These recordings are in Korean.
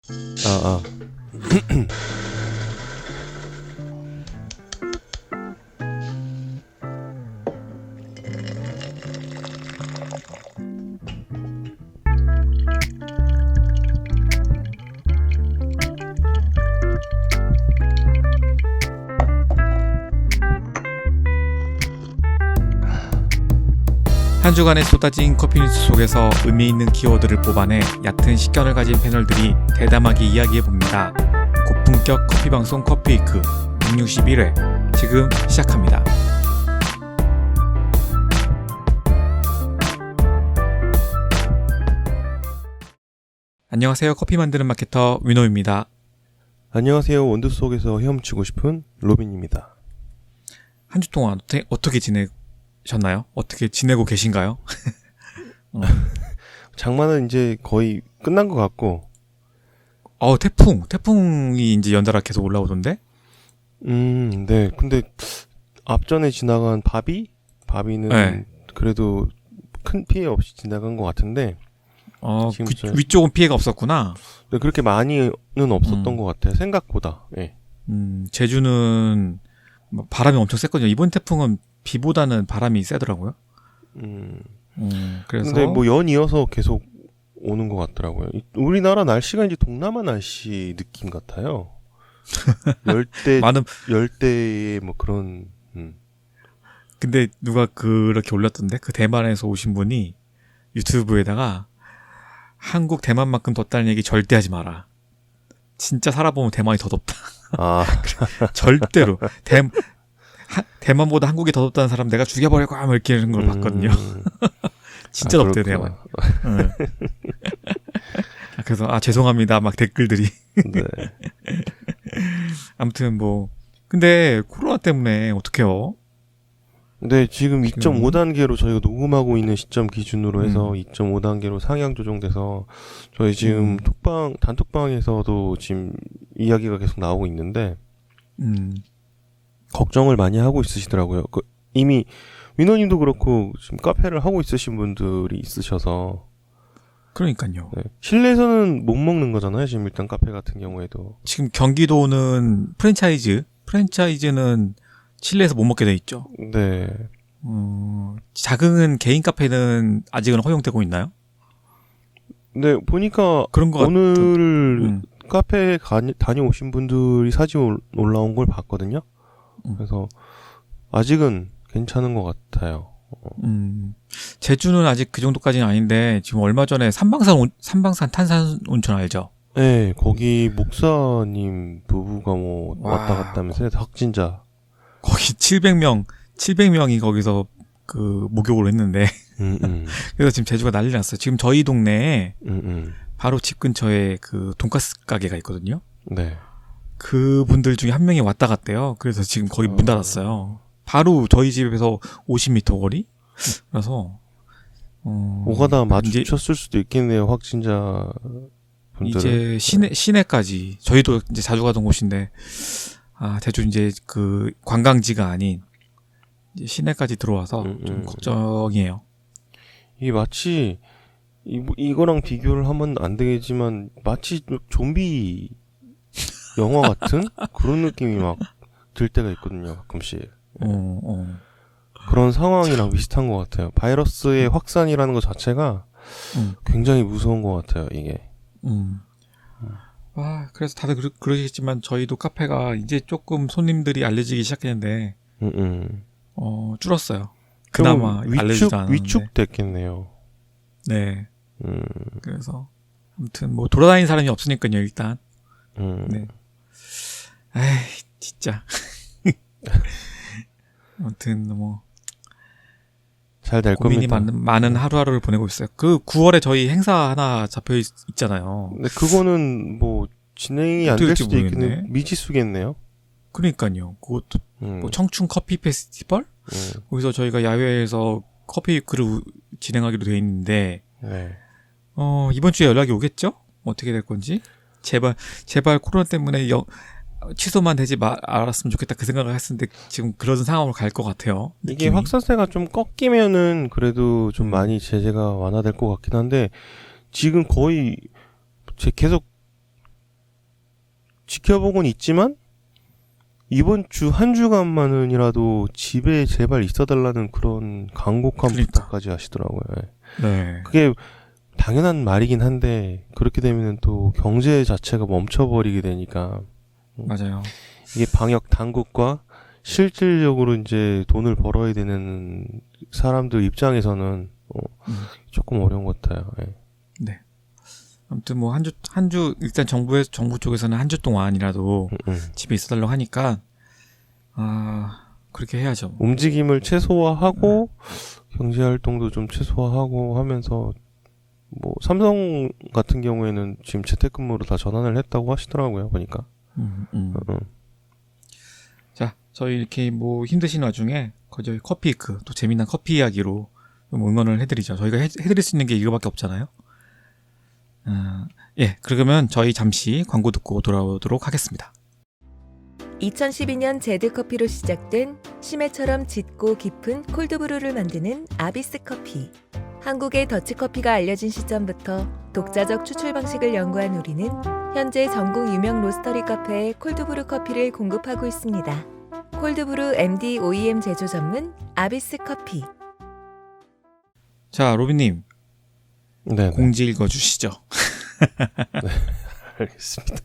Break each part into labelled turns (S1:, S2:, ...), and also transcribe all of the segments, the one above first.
S1: 아.
S2: 한 주간에 쏟아진 커피 뉴스 속에서 의미 있는 키워드를 뽑아내 얕은 식견을 가진 패널들이 대담하게 이야기해봅니다. 고품격 커피 방송 커피위크 161회 지금 시작합니다. 안녕하세요. 커피 만드는 마케터 위노입니다.
S1: 안녕하세요. 원두 속에서 헤엄치고 싶은 로빈입니다.
S2: 한 주 동안 어떻게 지내셨나요? 어떻게 지내고 계신가요?
S1: 장마는 이제 거의 끝난 것 같고.
S2: 태풍이 이제 연달아 계속 올라오던데?
S1: 네. 근데 앞전에 지나간 바비는
S2: 네.
S1: 그래도 큰 피해 없이 지나간 것 같은데.
S2: 위쪽은 피해가 없었구나.
S1: 네, 그렇게 많이는 없었던 것 같아요. 생각보다. 네.
S2: 제주는 바람이 엄청 셌거든요. 이번 태풍은 비보다는 바람이 세더라고요. 그래서
S1: 근데 뭐 연이어서 계속 오는 것 같더라고요. 우리나라 날씨가 이제 동남아 날씨 느낌 같아요. 열대의 뭐 그런.
S2: 근데 누가 그렇게 올렸던데? 그 대만에서 오신 분이 유튜브에다가 한국 대만만큼 덥다는 얘기 절대 하지 마라. 진짜 살아보면 대만이 더 덥다. 절대로. 대만보다 한국이 더 덥다는 사람 내가 죽여버릴 거야. 이렇게 하는 걸 봤거든요. 진짜 덥대요, 대만. 그래서, 죄송합니다. 막 댓글들이.
S1: 네.
S2: 아무튼 근데 코로나 때문에 어떡해요?
S1: 네, 지금 2.5단계로 저희가 녹음하고 있는 시점 기준으로 해서 2.5단계로 상향 조정돼서 저희 지금 단톡방에서도 지금 이야기가 계속 나오고 있는데 걱정을 많이 하고 있으시더라고요. 이미 위너님도 그렇고 지금 카페를 하고 있으신 분들이 있으셔서.
S2: 그러니까요.
S1: 네. 실내에서는 못 먹는 거잖아요. 지금 일단 카페 같은 경우에도.
S2: 지금 경기도는 프랜차이즈는 실내에서 못 먹게 돼 있죠.
S1: 네.
S2: 작은 개인 카페는 아직은 허용되고 있나요?
S1: 네, 보니까
S2: 그런 거
S1: 오늘 카페에 다녀오신 분들이 사진 올라온 걸 봤거든요. 그래서 아직은 괜찮은 것 같아요.
S2: 제주는 아직 그 정도까지는 아닌데 지금 얼마 전에 삼방산 탄산 온천 알죠?
S1: 네, 거기 목사님 부부가 왔다 갔다 하면서 확진자.
S2: 거기 700명이 거기서 목욕을 했는데. 그래서 지금 제주가 난리 났어요. 지금 저희 동네에 바로 집 근처에 돈가스 가게가 있거든요.
S1: 네.
S2: 그분들 중에 한 명이 왔다 갔대요. 그래서 지금 거기 문 닫았어요. 바로 저희 집에서 50m 거리? 그래서
S1: 오가다 마주쳤을 수도 있겠네요. 확진자 분들은.
S2: 이제 시내까지 저희도 이제 자주 가던 곳인데 제주 이제 관광지가 아닌 이제 시내까지 들어와서 좀 걱정이에요.
S1: 이게 마치 이거랑 비교를 하면 안 되겠지만 마치 좀비 영화 같은 그런 느낌이 막 들 때가 있거든요. 가끔씩. 그런 상황이랑 비슷한 것 같아요. 바이러스의 확산이라는 것 자체가 굉장히 무서운 것 같아요. 이게.
S2: 그래서 다들 그러시겠지만 저희도 카페가 이제 조금 손님들이 알려지기 시작했는데 줄었어요. 그나마 알려지도 않았는데.
S1: 위축됐겠네요.
S2: 네. 그래서 아무튼 돌아다니는 사람이 없으니까요. 일단. 네. 진짜. 아무튼
S1: 잘 될
S2: 고민이
S1: 겁니다.
S2: 많은 하루하루를 보내고 있어요. 9월에 저희 행사 하나 잡혀 있잖아요.
S1: 근데 그거는 진행이 안 될 수도 있겠네. 미지수겠네요.
S2: 그러니까요. 그것도 청춘 커피 페스티벌? 거기서 저희가 야외에서 커피 위크를 진행하기로 돼 있는데
S1: 네.
S2: 이번 주에 연락이 오겠죠? 어떻게 될 건지? 제발 코로나 때문에 취소만 되지 알았으면 좋겠다 그 생각을 했었는데 지금 그런 상황으로 갈 것 같아요.
S1: 이게 확산세가 좀 꺾이면은 그래도 좀 많이 제재가 완화될 것 같긴 한데 지금 거의 계속 지켜보곤 있지만 이번 주 한 주간만은이라도 집에 제발 있어달라는 그런 간곡한
S2: 그러니까.
S1: 부탁까지 하시더라고요. 예.
S2: 네.
S1: 그게 당연한 말이긴 한데 그렇게 되면은 또 경제 자체가 멈춰버리게 되니까
S2: 맞아요.
S1: 이게 방역 당국과 실질적으로 이제 돈을 벌어야 되는 사람들 입장에서는 조금 어려운 것 같아요. 예.
S2: 네. 아무튼 뭐 한 주 일단 정부 쪽에서는 한 주 동안이라도 집에 있어달라고 하니까 그렇게 해야죠.
S1: 움직임을 최소화하고 경제 활동도 좀 최소화하고 하면서 뭐 삼성 같은 경우에는 지금 재택근무로 다 전환을 했다고 하시더라고요. 보니까.
S2: 자, 저희 이렇게 뭐 힘드신 와중에 저희 커피크 또 재미난 커피 이야기로 좀 응원을 해드리죠. 저희가 해드릴 수 있는 게 이거밖에 없잖아요. 예, 그러면 저희 잠시 광고 듣고 돌아오도록 하겠습니다.
S3: 2012년 제드커피로 시작된 심해처럼 짙고 깊은 콜드브루를 만드는 아비스 커피. 한국의 더치커피가 알려진 시점부터 독자적 추출 방식을 연구한 우리는 현재 전국 유명 로스터리 카페에 콜드브루 커피를 공급하고 있습니다. 콜드브루 MD OEM 제조 전문 아비스 커피.
S2: 자, 로빈님.
S1: 네.
S2: 공지 읽어주시죠.
S1: 네, 알겠습니다.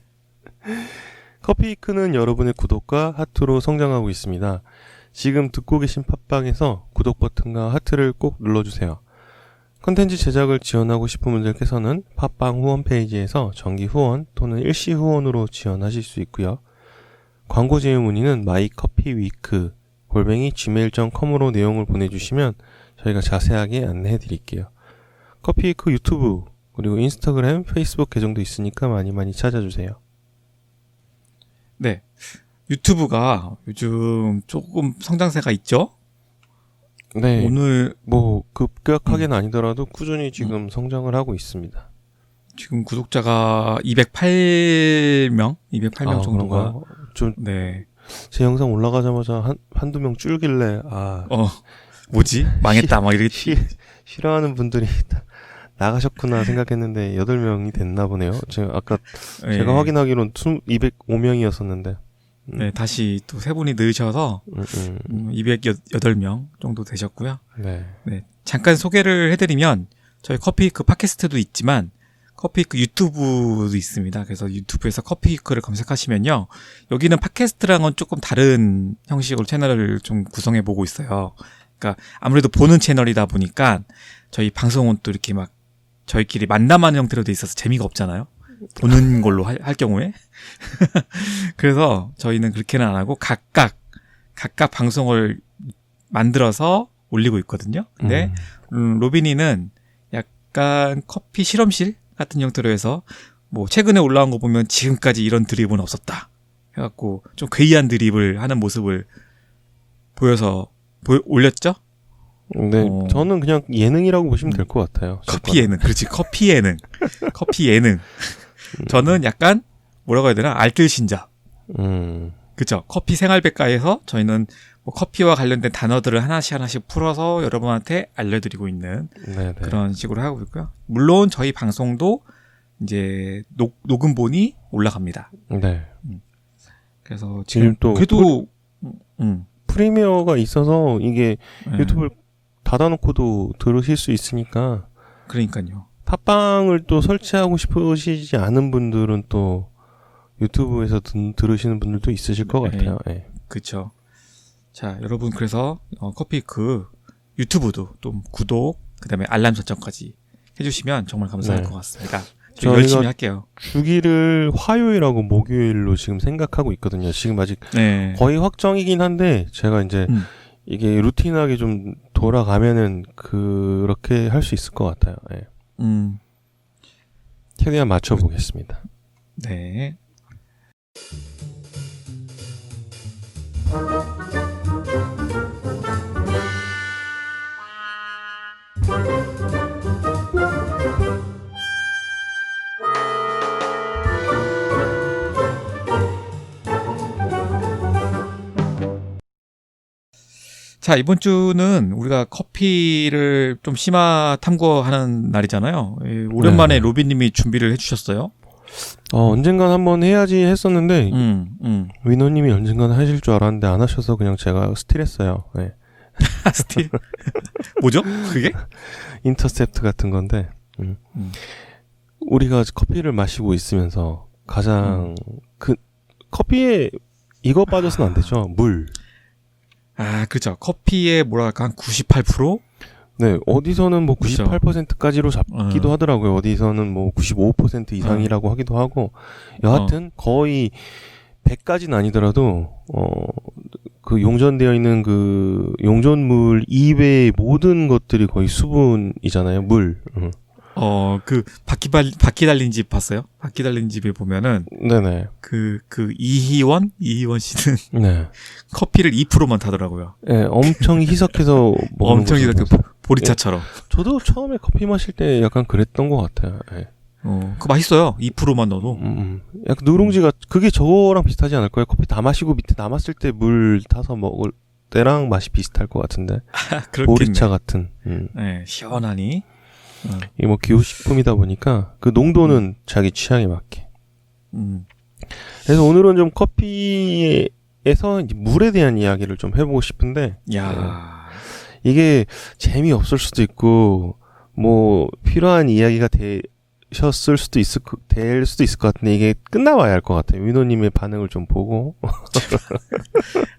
S1: 커피이크는 여러분의 구독과 하트로 성장하고 있습니다. 지금 듣고 계신 팟빵에서 구독 버튼과 하트를 꼭 눌러주세요. 컨텐츠 제작을 지원하고 싶은 분들께서는 팟빵 후원 페이지에서 정기 후원 또는 일시 후원으로 지원하실 수 있고요. 광고 제휴 문의는 마이커피위크 @gmail.com으로 내용을 보내주시면 저희가 자세하게 안내해 드릴게요. 커피위크 유튜브 그리고 인스타그램, 페이스북 계정도 있으니까 많이 찾아주세요.
S2: 네. 유튜브가 요즘 조금 성장세가 있죠?
S1: 네.
S2: 오늘
S1: 뭐 급격하게는 아니더라도 꾸준히 지금 성장을 하고 있습니다.
S2: 지금 구독자가 208명 정도가.
S1: 좀
S2: 네.
S1: 제 영상 올라가자마자 한두 명 줄길래
S2: 뭐지? 망했다 막 이렇게.
S1: 싫어하는 분들이 나가셨구나 생각했는데 8명이 됐나 보네요. 아까
S2: 네.
S1: 제가 확인하기로는 205명이었었는데.
S2: 네, 다시 또 세 분이 늘으셔서 208명 정도 되셨고요.
S1: 네.
S2: 네, 잠깐 소개를 해드리면 저희 커피위크 팟캐스트도 있지만 커피위크 유튜브도 있습니다. 그래서 유튜브에서 커피위크를 검색하시면요. 여기는 팟캐스트랑은 조금 다른 형식으로 채널을 좀 구성해 보고 있어요. 그러니까 아무래도 보는 채널이다 보니까 저희 방송은 또 이렇게 막 저희끼리 만남하는 형태로 돼 있어서 재미가 없잖아요. 보는 걸로 할 경우에. 그래서 저희는 그렇게는 안 하고 각각 방송을 만들어서 올리고 있거든요. 근데 로빈이는 약간 커피 실험실 같은 형태로 해서 뭐 최근에 올라온 거 보면 지금까지 이런 드립은 없었다 해갖고 좀 괴이한 드립을 하는 모습을 보여서 올렸죠?
S1: 네, 저는 그냥 예능이라고 보시면 될 것 같아요.
S2: 커피 예능, 그렇지. 커피 예능. 커피 예능. 저는 약간 뭐라고 해야 되나? 알뜰신잡. 그쵸. 커피 생활백과에서 저희는 뭐 커피와 관련된 단어들을 하나씩 풀어서 여러분한테 알려드리고 있는
S1: 네네.
S2: 그런 식으로 하고 있고요. 물론 저희 방송도 이제 녹음본이 올라갑니다.
S1: 네.
S2: 그래서 지금
S1: 또
S2: 그래도
S1: 프리미어가 있어서 이게
S2: 네.
S1: 유튜브를 닫아놓고도 들으실 수 있으니까.
S2: 그러니까요.
S1: 팟빵을 또 설치하고 싶으시지 않은 분들은 또 유튜브에서 들으시는 분들도 있으실 것 같아요. 네.
S2: 그렇죠. 자, 여러분 그래서 커피크 유튜브도 좀 구독, 그다음에 알람 설정까지 해주시면 정말 감사할 것 같습니다. 저희 열심히 할게요.
S1: 주기를 화요일하고 목요일로 지금 생각하고 있거든요. 지금 아직 거의 확정이긴 한데 제가 이제 이게 루틴하게 좀 돌아가면은 그렇게 할 수 있을 것 같아요. 네. 최대한 맞춰보겠습니다.
S2: 네. 자, 이번 주는 우리가 커피를 좀 심화 탐구하는 날이잖아요. 오랜만에 로빈님이 준비를 해주셨어요.
S1: 언젠간 한번 해야지 했었는데 위너님이 언젠간 하실 줄 알았는데 안 하셔서 그냥 제가 스틸했어요. 네.
S2: 스틸? 뭐죠? 그게?
S1: 인터셉트 같은 건데 우리가 커피를 마시고 있으면서 가장 그 커피에 이거 빠져서는 안 되죠. 물.
S2: 아, 그렇죠. 커피의 뭐랄까 한 98%?
S1: 네, 어디서는 뭐
S2: 그렇죠.
S1: 98%까지로 잡기도 하더라고요. 어디서는 뭐 95% 이상이라고 하기도 하고 여하튼 거의 100까지는 아니더라도 그 용전되어 있는 그 용전물 이외의 모든 것들이 거의 수분이잖아요. 물.
S2: 그 바퀴 달린 집 봤어요? 바퀴 달린 집에 보면은
S1: 네네.
S2: 그 이희원 씨는
S1: 네.
S2: 커피를 2%만 타더라고요.
S1: 네, 엄청 희석해서 먹는
S2: 엄청
S1: 거죠.
S2: 희석해서 보리차처럼.
S1: 저도 처음에 커피 마실 때 약간 그랬던 것 같아요. 네.
S2: 그거 맛있어요. 2%만 넣어도.
S1: 약간 누룽지가 그게 저거랑 비슷하지 않을까요? 커피 다 마시고 밑에 남았을 때 물 타서 먹을 때랑 맛이 비슷할 것 같은데. 보리차 같은.
S2: 네, 시원하니.
S1: 이게 뭐 기호식품이다 보니까 그 농도는 자기 취향에 맞게. 그래서 오늘은 좀 커피에서 이제 물에 대한 이야기를 좀 해보고 싶은데.
S2: 야,
S1: 이게 재미없을 수도 있고 뭐 필요한 이야기가 되셨을 수도 될 수도 있을 것 같은데 이게 끝나봐야 할 것 같아요. 위노님의 반응을 좀 보고.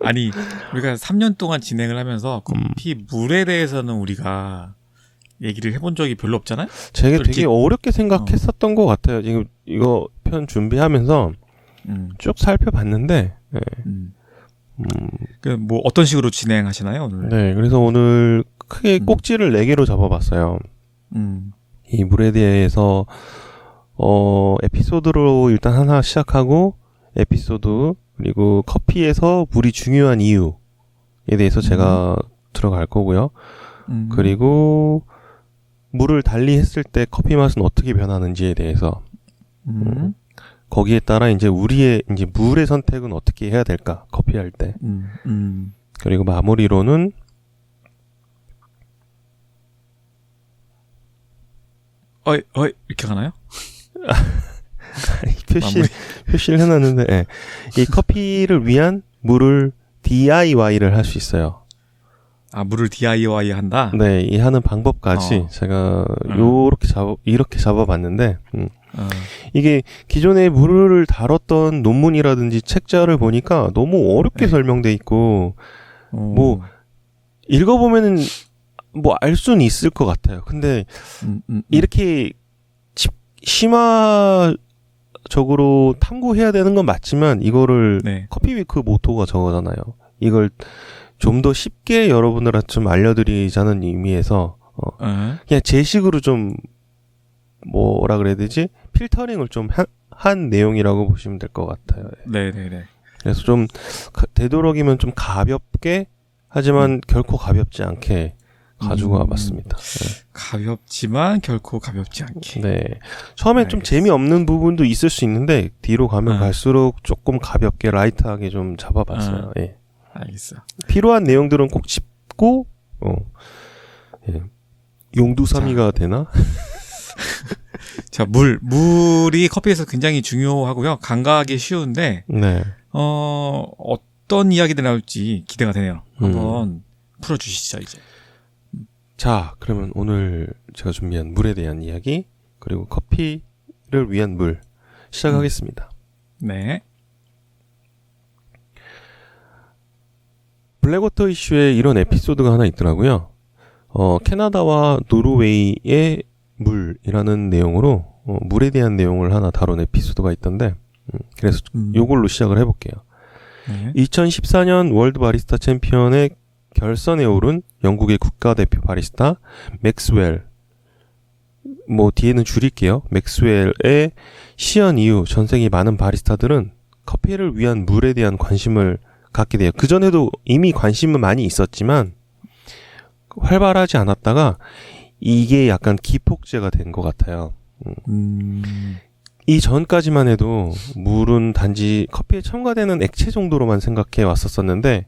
S2: 아니 우리가 3년 동안 진행을 하면서 커피 물에 대해서는 우리가 얘기를 해본 적이 별로 없잖아요.
S1: 제가
S2: 솔직히.
S1: 되게 어렵게 생각했었던 것 같아요. 지금 이거 편 준비하면서 쭉 살펴봤는데. 네.
S2: 그 뭐 어떤 식으로 진행하시나요 오늘?
S1: 네, 그래서 오늘 크게 꼭지를 4개로 잡아봤어요. 이 물에 대해서 에피소드로 일단 하나 시작하고 에피소드 그리고 커피에서 물이 중요한 이유에 대해서 제가 들어갈 거고요. 그리고 물을 달리 했을 때 커피 맛은 어떻게 변하는지에 대해서 거기에 따라 이제 우리의 이제 물의 선택은 어떻게 해야 될까 커피 할 때. 그리고 마무리로는
S2: 이렇게 가나요?
S1: 표시를 해놨는데 네. 이 커피를 위한 물을 DIY를 할 수 있어요.
S2: 아, 물을 DIY 한다?
S1: 네, 이 하는 방법까지 제가 이렇게 잡아봤는데 이게 기존에 물을 다뤘던 논문이라든지 책자를 보니까 너무 어렵게 설명돼 있고 뭐 읽어보면은 뭐 알 수는 있을 것 같아요. 근데 이렇게 심화적으로 탐구해야 되는 건 맞지만 이거를 커피 위크 모토가 저거잖아요. 이걸 좀 더 쉽게 여러분들한테 좀 알려드리자는 의미에서 그냥 제 식으로 좀 뭐라 그래야 되지? 필터링을 좀 한 내용이라고 보시면 될 것 같아요.
S2: 네네네.
S1: 그래서 좀 되도록이면 좀 가볍게 하지만 결코 가볍지 않게 가지고 와봤습니다. 네.
S2: 가볍지만 결코 가볍지 않게.
S1: 네. 처음에 좀 재미없는 부분도 있을 수 있는데 뒤로 가면 갈수록 조금 가볍게 라이트하게 좀 잡아봤어요. 예.
S2: 알겠어.
S1: 필요한 내용들은 꼭 짚고 예. 용두사미가 되나?
S2: 자, 물이 커피에서 굉장히 중요하고요. 간과하기 쉬운데
S1: 네.
S2: 어떤 이야기들이 나올지 기대가 되네요. 한번 풀어주시죠 이제.
S1: 자, 그러면 오늘 제가 준비한 물에 대한 이야기 그리고 커피를 위한 물 시작하겠습니다.
S2: 네.
S1: 블랙워터 이슈에 이런 에피소드가 하나 있더라고요. 캐나다와 노르웨이의 물이라는 내용으로 물에 대한 내용을 하나 다룬 에피소드가 있던데 그래서 요걸로 시작을 해볼게요. 2014년 월드 바리스타 챔피언의 결선에 오른 영국의 국가대표 바리스타 맥스웰 뭐 뒤에는 줄일게요. 맥스웰의 시연 이후 전 세계 많은 바리스타들은 커피를 위한 물에 대한 관심을 갖게 돼요. 그전에도 이미 관심은 많이 있었지만 활발하지 않았다가 이게 약간 기폭제가 된 것 같아요. 이 전까지만 해도 물은 단지 커피에 첨가되는 액체 정도로만 생각해 왔었었는데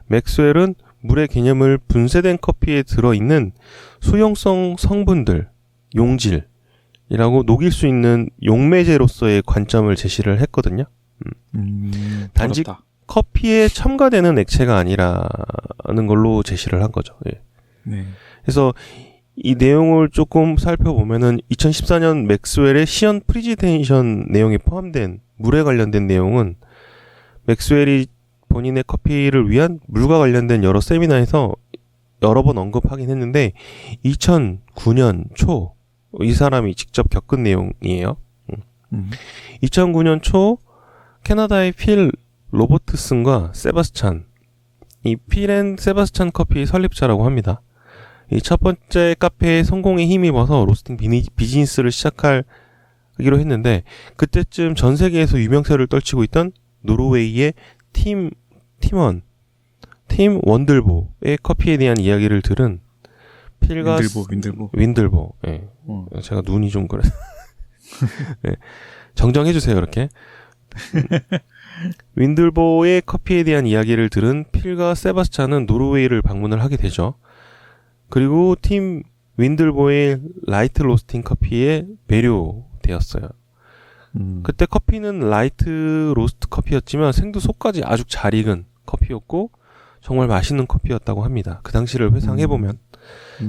S1: 맥스웰은 물의 개념을 분쇄된 커피에 들어있는 수용성 성분들, 용질, 이라고 녹일 수 있는 용매제로서의 관점을 제시를 했거든요. 단지
S2: 어렵다.
S1: 커피에 첨가되는 액체가 아니라는 걸로 제시를 한 거죠. 예.
S2: 네.
S1: 그래서 이 내용을 조금 살펴보면은 2014년 맥스웰의 시연 프리지테이션 내용이 포함된 물에 관련된 내용은 맥스웰이 본인의 커피를 위한 물과 관련된 여러 세미나에서 여러 번 언급하긴 했는데 2009년 초 이 사람이 직접 겪은 내용이에요. 2009년 초 캐나다의 필 로버트슨과 세바스찬, 이 필 앤 세바스찬 커피의 설립자라고 합니다. 이 첫 번째 카페의 성공에 힘입어서 로스팅 비즈니스를 시작하기로 했는데 그때쯤 전 세계에서 유명세를 떨치고 있던 노르웨이의 팀 원들보의 커피에 대한 이야기를 들은 필과 윈들보. 예. 제가 눈이 좀 그래. 네. 정정해 주세요, 이렇게. 윈들보의 커피에 대한 이야기를 들은 필과 세바스찬은 노르웨이를 방문을 하게 되죠. 그리고 팀 윈들보의 라이트 로스팅 커피에 매료되었어요. 그때 커피는 라이트 로스트 커피였지만 생두 속까지 아주 잘 익은 커피였고 정말 맛있는 커피였다고 합니다. 그 당시를 회상해보면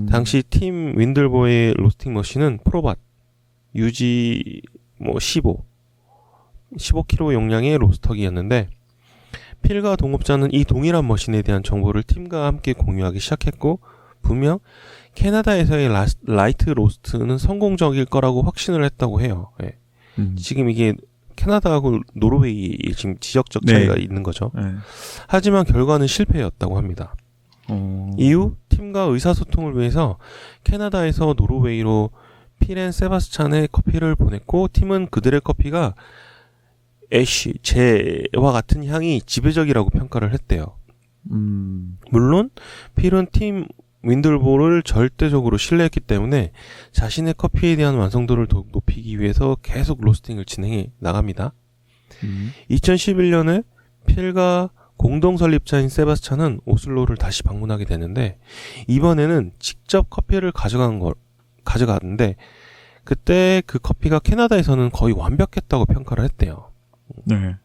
S1: 당시 팀 윈들보의 로스팅 머신은 프로밭 유지 15kg 용량의 로스터기였는데 필과 동업자는 이 동일한 머신에 대한 정보를 팀과 함께 공유하기 시작했고 분명 캐나다에서의 라이트 로스트는 성공적일 거라고 확신을 했다고 해요. 예. 지금 이게 캐나다하고 노르웨이 지금 지역적 차이가 있는 거죠. 하지만 결과는 실패였다고 합니다. 이후 팀과 의사소통을 위해서 캐나다에서 노르웨이로 필 앤 세바스찬의 커피를 보냈고 팀은 그들의 커피가 애쉬, 재와 같은 향이 지배적이라고 평가를 했대요. 물론 필은 팀 윈들보를 절대적으로 신뢰했기 때문에 자신의 커피에 대한 완성도를 더욱 높이기 위해서 계속 로스팅을 진행해 나갑니다. 2011년에 필과 공동 설립자인 세바스찬은 오슬로를 다시 방문하게 되는데 이번에는 직접 커피를 가져갔는데 그때 그 커피가 캐나다에서는 거의 완벽했다고 평가를 했대요.
S2: 네.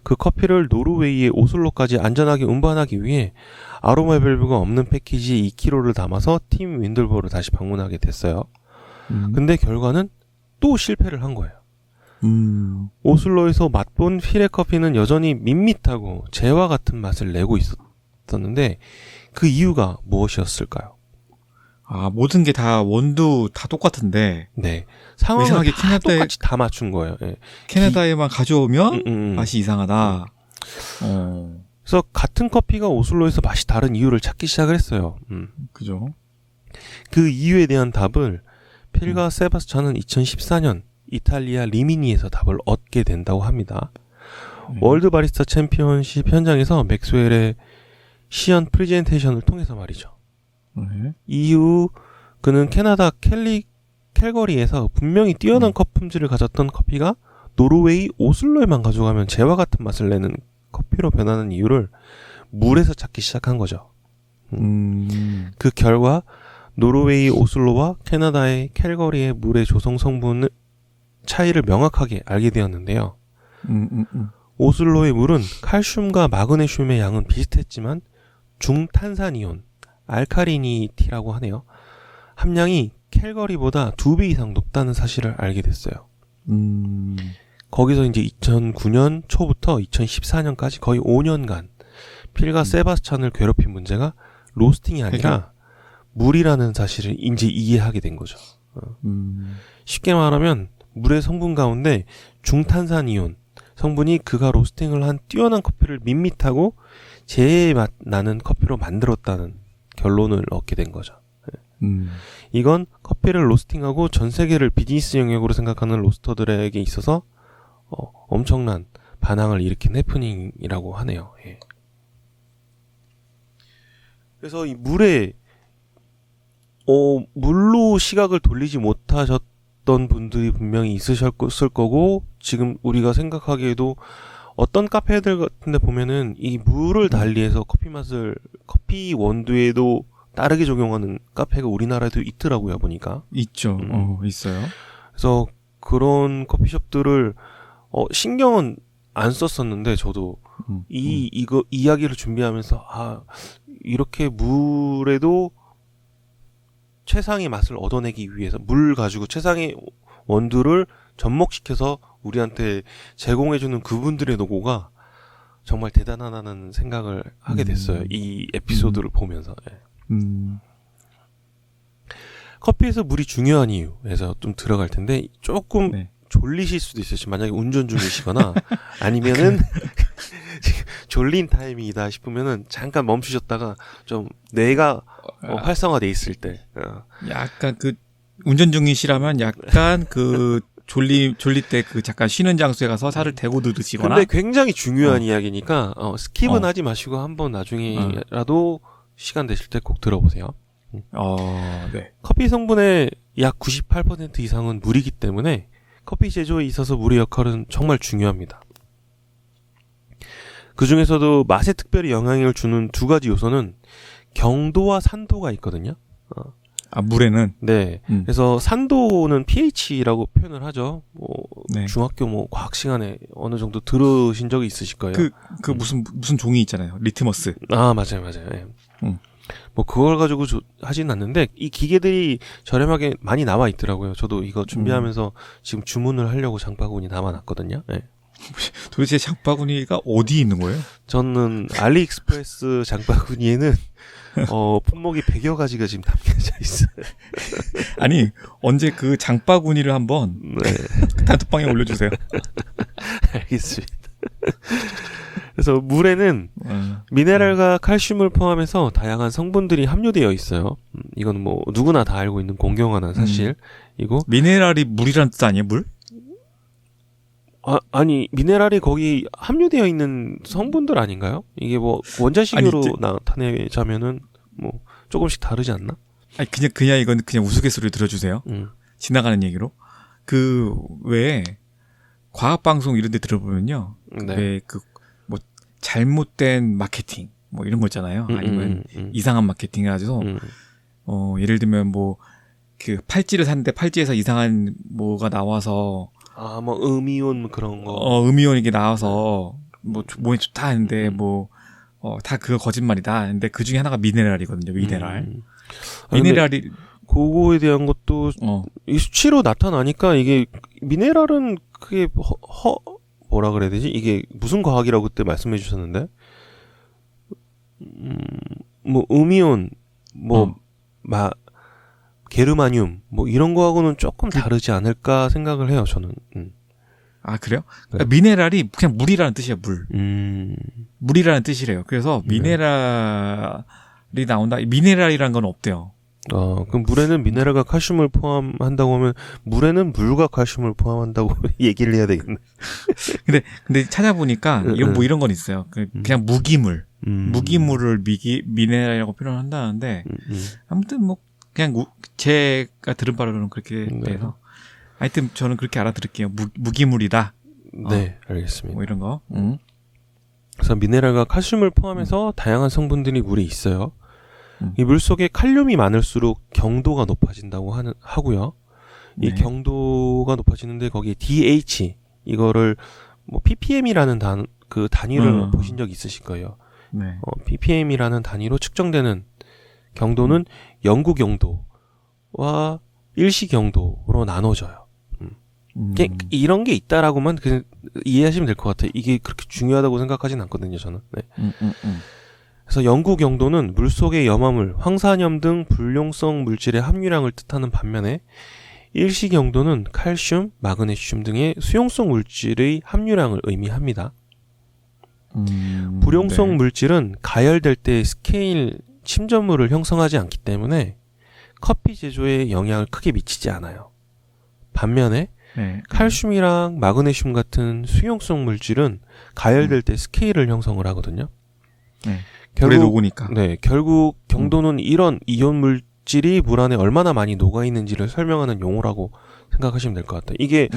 S1: 그 커피를 노르웨이의 오슬로까지 안전하게 운반하기 위해 아로마 밸브가 없는 패키지 2kg를 담아서 팀 윈들보를 다시 방문하게 됐어요. 근데 결과는 또 실패를 한 거예요. 오슬로에서 맛본 필의 커피는 여전히 밋밋하고 재와 같은 맛을 내고 있었는데 그 이유가 무엇이었을까요?
S2: 아, 모든 게 다 원두 다 똑같은데.
S1: 네. 상황을 다 똑같이 다 맞춘 거예요. 예.
S2: 캐나다에만 가져오면 맛이 이상하다.
S1: 그래서 같은 커피가 오슬로에서 맛이 다른 이유를 찾기 시작을 했어요.
S2: 그죠.
S1: 그 이유에 대한 답을 필과 세바스찬은 2014년 이탈리아 리미니에서 답을 얻게 된다고 합니다. 월드 바리스타 챔피언십 현장에서 맥스웰의 시연 프레젠테이션을 통해서 말이죠. 이후 그는 캐나다 캘거리에서 분명히 뛰어난 컵 품질을 가졌던 커피가 노르웨이 오슬로에만 가져가면 재와 같은 맛을 내는 커피로 변하는 이유를 물에서 찾기 시작한 거죠. 그 결과 노르웨이 오슬로와 캐나다의 캘거리의 물의 조성 성분 차이를 명확하게 알게 되었는데요. 오슬로의 물은 칼슘과 마그네슘의 양은 비슷했지만 중탄산이온, 알카리니티라고 하네요. 함량이 캘거리보다 2배 이상 높다는 사실을 알게 됐어요. 거기서 이제 2009년 초부터 2014년까지 거의 5년간 필과 세바스찬을 괴롭힌 문제가 로스팅이 아니라 물이라는 사실을 이제 이해하게 된 거죠. 쉽게 말하면 물의 성분 가운데 중탄산이온 성분이 그가 로스팅을 한 뛰어난 커피를 밋밋하고 재의 맛 나는 커피로 만들었다는 결론을 얻게 된 거죠. 이건 커피를 로스팅하고 전 세계를 비즈니스 영역으로 생각하는 로스터들에게 있어서 엄청난 반항을 일으킨 해프닝이라고 하네요. 예. 그래서 이 물에 물로 시각을 돌리지 못하셨던 분들이 분명히 있으셨을 거고 지금 우리가 생각하기에도 어떤 카페들 같은 데 보면은 이 물을 달리해서 커피 원두에도 다르게 적용하는 카페가 우리나라에도 있더라고요, 보니까.
S2: 있죠. 있어요.
S1: 그래서 그런 커피숍들을 신경은 안 썼었는데 저도 이거 이야기를 준비하면서 이렇게 물에도 최상의 맛을 얻어내기 위해서 물 가지고 최상의 원두를 접목시켜서 우리한테 제공해주는 그분들의 노고가 정말 대단하다는 생각을 하게 됐어요. 이 에피소드를 보면서. 커피에서 물이 중요한 이유에서 좀 들어갈 텐데 조금
S2: 네.
S1: 졸리실 수도 있어요. 만약에 운전 중이시거나 아니면은 졸린 타임이다 싶으면은 잠깐 멈추셨다가 좀 뇌가 활성화돼 있을 때.
S2: 약간 그 운전 중이시라면 약간 그 졸릴 때 그 잠깐 쉬는 장소에 가서 차를 대고 들으시거나.
S1: 근데 굉장히 중요한 이야기니까 스킵은 하지 마시고 한번 나중에라도 시간 되실 때 꼭 들어보세요.
S2: 네.
S1: 커피 성분의 약 98% 이상은 물이기 때문에 커피 제조에 있어서 물의 역할은 정말 중요합니다. 그 중에서도 맛에 특별히 영향을 주는 두 가지 요소는 경도와 산도가 있거든요.
S2: 물에는?
S1: 네. 그래서 산도는 pH라고 표현을 하죠.
S2: 네.
S1: 중학교 과학 시간에 어느 정도 들으신 적이 있으실 거예요.
S2: 그 무슨 종이 있잖아요. 리트머스.
S1: 맞아요. 네. 그걸 가지고 하진 않는데 이 기계들이 저렴하게 많이 나와 있더라고요. 저도 이거 준비하면서 지금 주문을 하려고 장바구니 담아놨거든요. 네.
S2: 도대체 장바구니가 어디 있는 거예요?
S1: 저는 알리익스프레스 장바구니에는 품목이 100여 가지가 지금 담겨져 있어요.
S2: 아니 언제 그 장바구니를 한번 단톡방에 올려주세요.
S1: 알겠습니다. 그래서 물에는 미네랄과 칼슘을 포함해서 다양한 성분들이 함유되어 있어요. 이건 누구나 다 알고 있는 공경한 사실이고.
S2: 미네랄이 물이란 뜻 아니에요? 물?
S1: 아니 미네랄이 거기 함유되어 있는 성분들 아닌가요? 이게 원자식으로 나타내자면은 조금씩 다르지 않나?
S2: 아니 그냥 이건 그냥 우스갯소리 들어주세요. 지나가는 얘기로. 그 외에 과학 방송 이런 데 들어보면요.
S1: 네.
S2: 왜 잘못된 마케팅 이런 거 있잖아요. 아니면 이상한 마케팅 해가지고 예를 들면 그 팔찌를 샀는데 팔찌에서 이상한 뭐가 나와서
S1: 음이온 그런 거.
S2: 음이온 이게 나와서 몸에 좋다 했는데 다 그거 거짓말이다. 근데 그 중에 하나가 미네랄이거든요. 미네랄. 미네랄이
S1: 그거에 대한 것도 이 수치로 나타나니까 이게 미네랄은 그게 뭐라 그래야 되지? 이게 무슨 과학이라고 그때 말씀해 주셨는데? 음이온, 게르마늄, 이런 거하고는 조금 다르지 않을까 생각을 해요, 저는.
S2: 그래요?
S1: 네.
S2: 그러니까 미네랄이 그냥 물이라는 뜻이에요, 물. 물이라는 뜻이래요. 그래서 미네랄이 나온다. 미네랄이란 건 없대요.
S1: 그럼 물에는 미네랄과 칼슘을 포함한다고 하면 물에는 물과 칼슘을 포함한다고 얘기를 해야 되겠네.
S2: 근데 찾아보니까 이런 건 있어요. 그냥 무기물. 무기물을 미네랄이라고 표현한다는데 아무튼 그냥 제가 들은 바로는 그렇게 돼서 하여튼 저는 그렇게 알아들을게요. 무기물이다.
S1: 네, 알겠습니다.
S2: 이런 거.
S1: 그래서 미네랄과 칼슘을 포함해서 다양한 성분들이 물에 있어요. 이 물 속에 칼륨이 많을수록 경도가 높아진다고 하고요. 이 경도가 높아지는데 거기에 DH 이거를 ppm이라는 단위를 보신 적 있으실 거예요.
S2: 네.
S1: ppm이라는 단위로 측정되는 경도는 영구 경도와 일시 경도로 나눠져요. 이런 게 있다라고만 그냥 이해하시면 될 것 같아요. 이게 그렇게 중요하다고 생각하진 않거든요, 저는. 네. 그래서 영구 경도는 물속의 염화물, 황산염 등 불용성 물질의 함유량을 뜻하는 반면에 일시 경도는 칼슘, 마그네슘 등의 수용성 물질의 함유량을 의미합니다. 불용성 물질은 가열될 때 스케일 침전물을 형성하지 않기 때문에 커피 제조에 영향을 크게 미치지 않아요. 반면에 칼슘이랑 마그네슘 같은 수용성 물질은 가열될 때 스케일을 형성을 하거든요.
S2: 물에 녹으니까.
S1: 네, 결국 경도는 이런 이온 물질이 물 안에 얼마나 많이 녹아 있는지를 설명하는 용어라고 생각하시면 될 것 같아요. 이게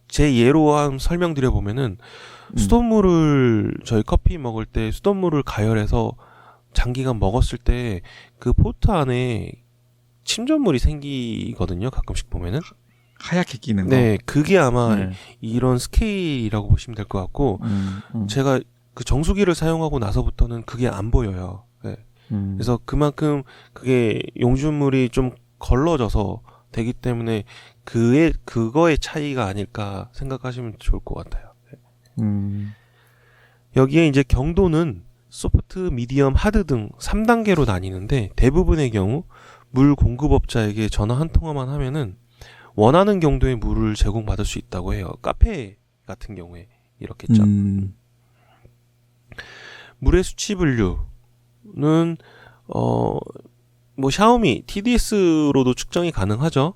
S1: 제 예로 한 설명드려 보면은 수돗물을 저희 커피 먹을 때 수돗물을 가열해서 장기간 먹었을 때 그 포트 안에 침전물이 생기거든요. 가끔씩 보면은.
S2: 하얗게 끼는 거.
S1: 네, 그게 아마
S2: 네.
S1: 이런 스케일이라고 보시면 될 것 같고, 제가 그 정수기를 사용하고 나서부터는 그게 안 보여요. 네. 그래서 그만큼 그게 용준물이 좀 걸러져서 되기 때문에 그거의 차이가 아닐까 생각하시면 좋을 것 같아요. 여기에 이제 경도는 소프트, 미디엄, 하드 등 3단계로 나뉘는데 대부분의 경우 물 공급업자에게 전화 한 통화만 하면은 원하는 경도의 물을 제공받을 수 있다고 해요. 카페 같은 경우에 이렇겠죠. 물의 수치 분류는 뭐 샤오미 TDS로도 측정이 가능하죠.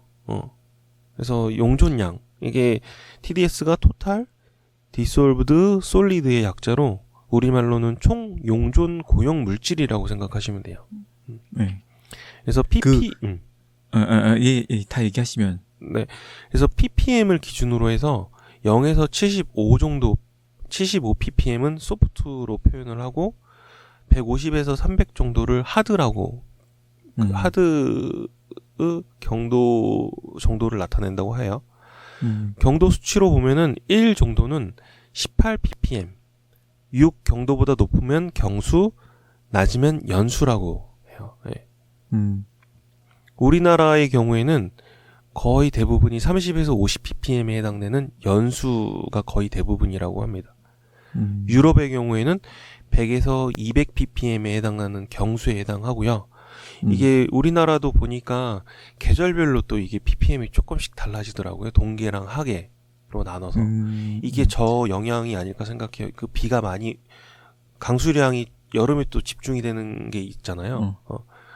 S1: 그래서 용존량, 이게 TDS가 토탈 디솔브드 솔리드의 약자로 우리말로는 총 용존 고용 물질이라고 생각하시면 돼요.
S2: 네.
S1: 그래서 PP
S2: 다 얘기하시면.
S1: 네. 그래서 ppm을 기준으로 해서 0에서 75 ppm은 소프트로 표현을 하고 150에서 300 정도를 하드라고 하드 경도 정도를 나타낸다고 해요. 경도 수치로 보면은 1 정도는 18 ppm, 6 경도보다 높으면 경수, 낮으면 연수라고 해요. 네. 우리나라의 경우에는 거의 대부분이 30에서 50 ppm에 해당되는 연수가 거의 대부분이라고 합니다. 유럽의 경우에는 100에서 200 ppm에 해당하는 경수에 해당하고요. 이게 우리나라도 보니까 계절별로 또 이게 ppm이 조금씩 달라지더라고요. 동계랑 하계로 나눠서. 이게 저 영향이 아닐까 생각해요. 그 비가 많이, 강수량이 여름에 또 집중이 되는 게 있잖아요.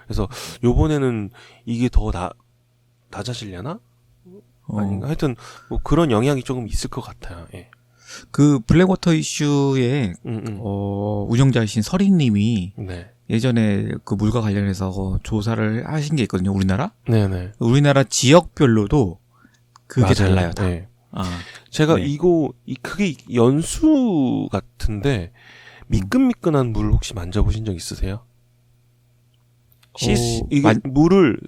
S1: 그래서 요번에는 이게 더 낮아지려나? 아닌가? 하여튼 뭐 그런 영향이 조금 있을 것 같아요. 예.
S2: 그 블랙워터 이슈에 운영자이신 서린님이
S1: 네.
S2: 예전에 그 물과 관련해서 조사를 하신 게 있거든요. 우리나라.
S1: 네네.
S2: 우리나라 지역별로도 그게
S1: 맞아요.
S2: 달라요. 다.
S1: 네. 제가
S2: 네.
S1: 그게 연수 같은데 미끈미끈한 물 혹시 만져보신 적 있으세요? 이게 물을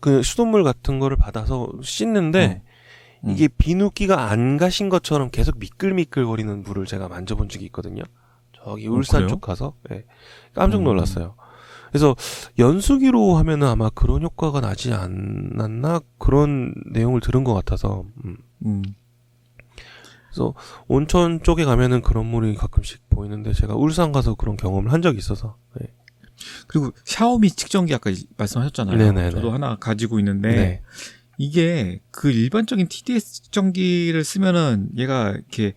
S1: 그 수돗물 같은 거를 받아서 씻는데 이게 비누기가 안 가신 것처럼 계속 미끌미끌거리는 물을 제가 만져본 적이 있거든요. 저기 울산
S2: 그래요?
S1: 쪽 가서. 네. 깜짝 놀랐어요. 그래서 연수기로 하면은 아마 그런 효과가 나지 않았나 그런 내용을 들은 것 같아서. 그래서 온천 쪽에 가면은 그런 물이 가끔씩 보이는데 제가 울산 가서 그런 경험을 한 적이 있어서. 네.
S2: 그리고 샤오미 측정기 아까 말씀하셨잖아요.
S1: 네네네.
S2: 저도 하나 가지고 있는데
S1: 네.
S2: 이게 그 일반적인 TDS 측정기를 쓰면은 얘가 이렇게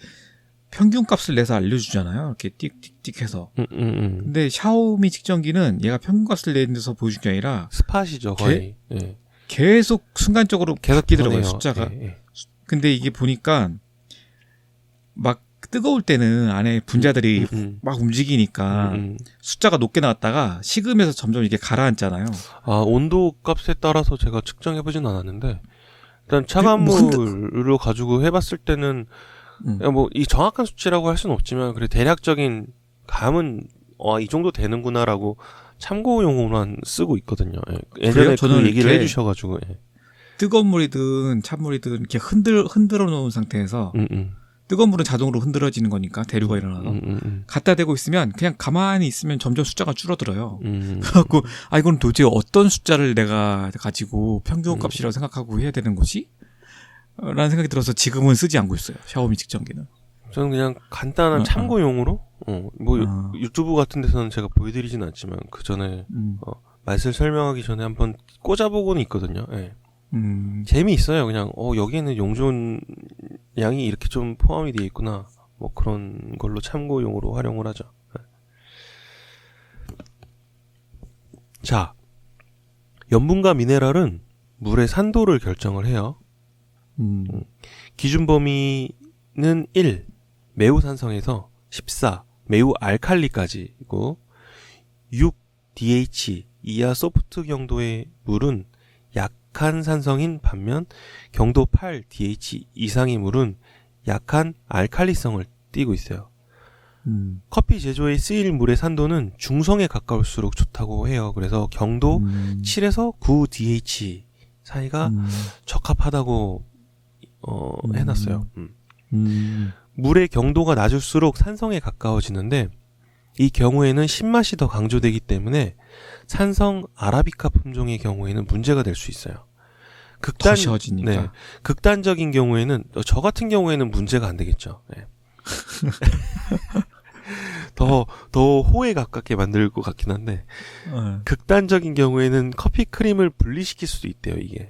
S2: 평균 값을 내서 알려주잖아요. 이렇게 띡띡띡 해서. 근데 샤오미 측정기는 얘가 평균 값을 내서 보여준 게 아니라
S1: 스팟이죠, 거의. 네.
S2: 계속 순간적으로
S1: 계속
S2: 바뀌더라고요,
S1: 변해요.
S2: 숫자가.
S1: 네.
S2: 근데 이게 보니까 막 뜨거울 때는 안에 분자들이 막 움직이니까 숫자가 높게 나왔다가 식으면서 점점 이게 가라앉잖아요.
S1: 아, 온도 값에 따라서 제가 측정해보진 않았는데, 일단 차가운 물로 가지고 해봤을 때는, 뭐, 이 정확한 수치라고 할 수는 없지만, 그래, 대략적인 감은, 이 정도 되는구나라고 참고용으로만 쓰고 있거든요. 예. 예전에 그 얘기를 해주셔가지고, 예.
S2: 뜨거운 물이든 찬물이든 이렇게 흔들어 놓은 상태에서, 뜨거운 물은 자동으로 흔들어지는 거니까 대류가 일어나서 갖다 대고 있으면 그냥 가만히 있으면 점점 숫자가 줄어들어요. 그래갖고 이건 도대체 어떤 숫자를 내가 가지고 평균값이라고 생각하고 해야 되는 거지? 라는 생각이 들어서 지금은 쓰지 않고 있어요. 샤오미 측정기는.
S1: 저는 그냥 간단한 참고용으로 뭐 유튜브 같은 데서는 제가 보여드리진 않지만 그 전에 맛을 설명하기 전에 한번 꽂아보고는 있거든요. 예. 재미있어요. 그냥 여기에는 용존 양이 이렇게 좀 포함이 되어 있구나. 뭐 그런 걸로 참고용으로 활용을 하죠. 네. 자, 염분과 미네랄은 물의 산도를 결정을 해요. 기준 범위는 1, 매우 산성에서 14, 매우 알칼리까지고 6 DH 이하 소프트 경도의 물은 약한 산성인 반면 경도 8 DH 이상의 물은 약한 알칼리성을 띠고 있어요. 커피 제조에 쓰일 물의 산도는 중성에 가까울수록 좋다고 해요. 그래서 경도 7에서 9 DH 사이가 적합하다고 해놨어요. 물의 경도가 낮을수록 산성에 가까워지는데 이 경우에는 신맛이 더 강조되기 때문에 산성 아라비카 품종의 경우에는 문제가 될 수 있어요.
S2: 더 셔지니까.
S1: 네, 극단적인 경우에는 저 같은 경우에는 문제가 안 되겠죠. 네. 더 호에 가깝게 만들 것 같긴 한데 극단적인 경우에는 커피 크림을 분리시킬 수도 있대요. 이게.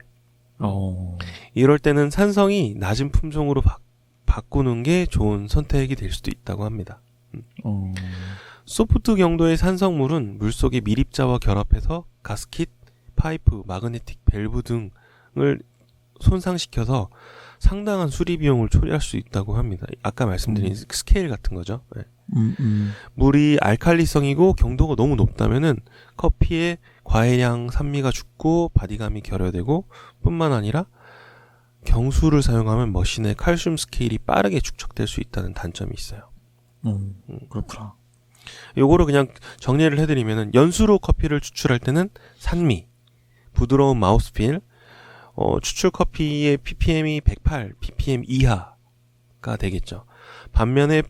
S1: 이럴 때는 산성이 낮은 품종으로 바꾸는 게 좋은 선택이 될 수도 있다고 합니다. 소프트 경도의 산성물은 물속의 밀입자와 결합해서 가스킷, 파이프, 마그네틱 밸브 등을 손상시켜서 상당한 수리 비용을 초래할 수 있다고 합니다. 아까 말씀드린 스케일 같은 거죠. 네. 물이 알칼리성이고 경도가 너무 높다면은 커피의 과해량 산미가 죽고 바디감이 결여되고 뿐만 아니라 경수를 사용하면 머신의 칼슘 스케일이 빠르게 축적될 수 있다는 단점이 있어요.
S2: 그렇구나.
S1: 요거를 그냥 정리를 해드리면은 연수로 커피를 추출할 때는 산미, 부드러운 마우스필, 추출 커피의 ppm이 108 ppm 이하가 되겠죠. 반면에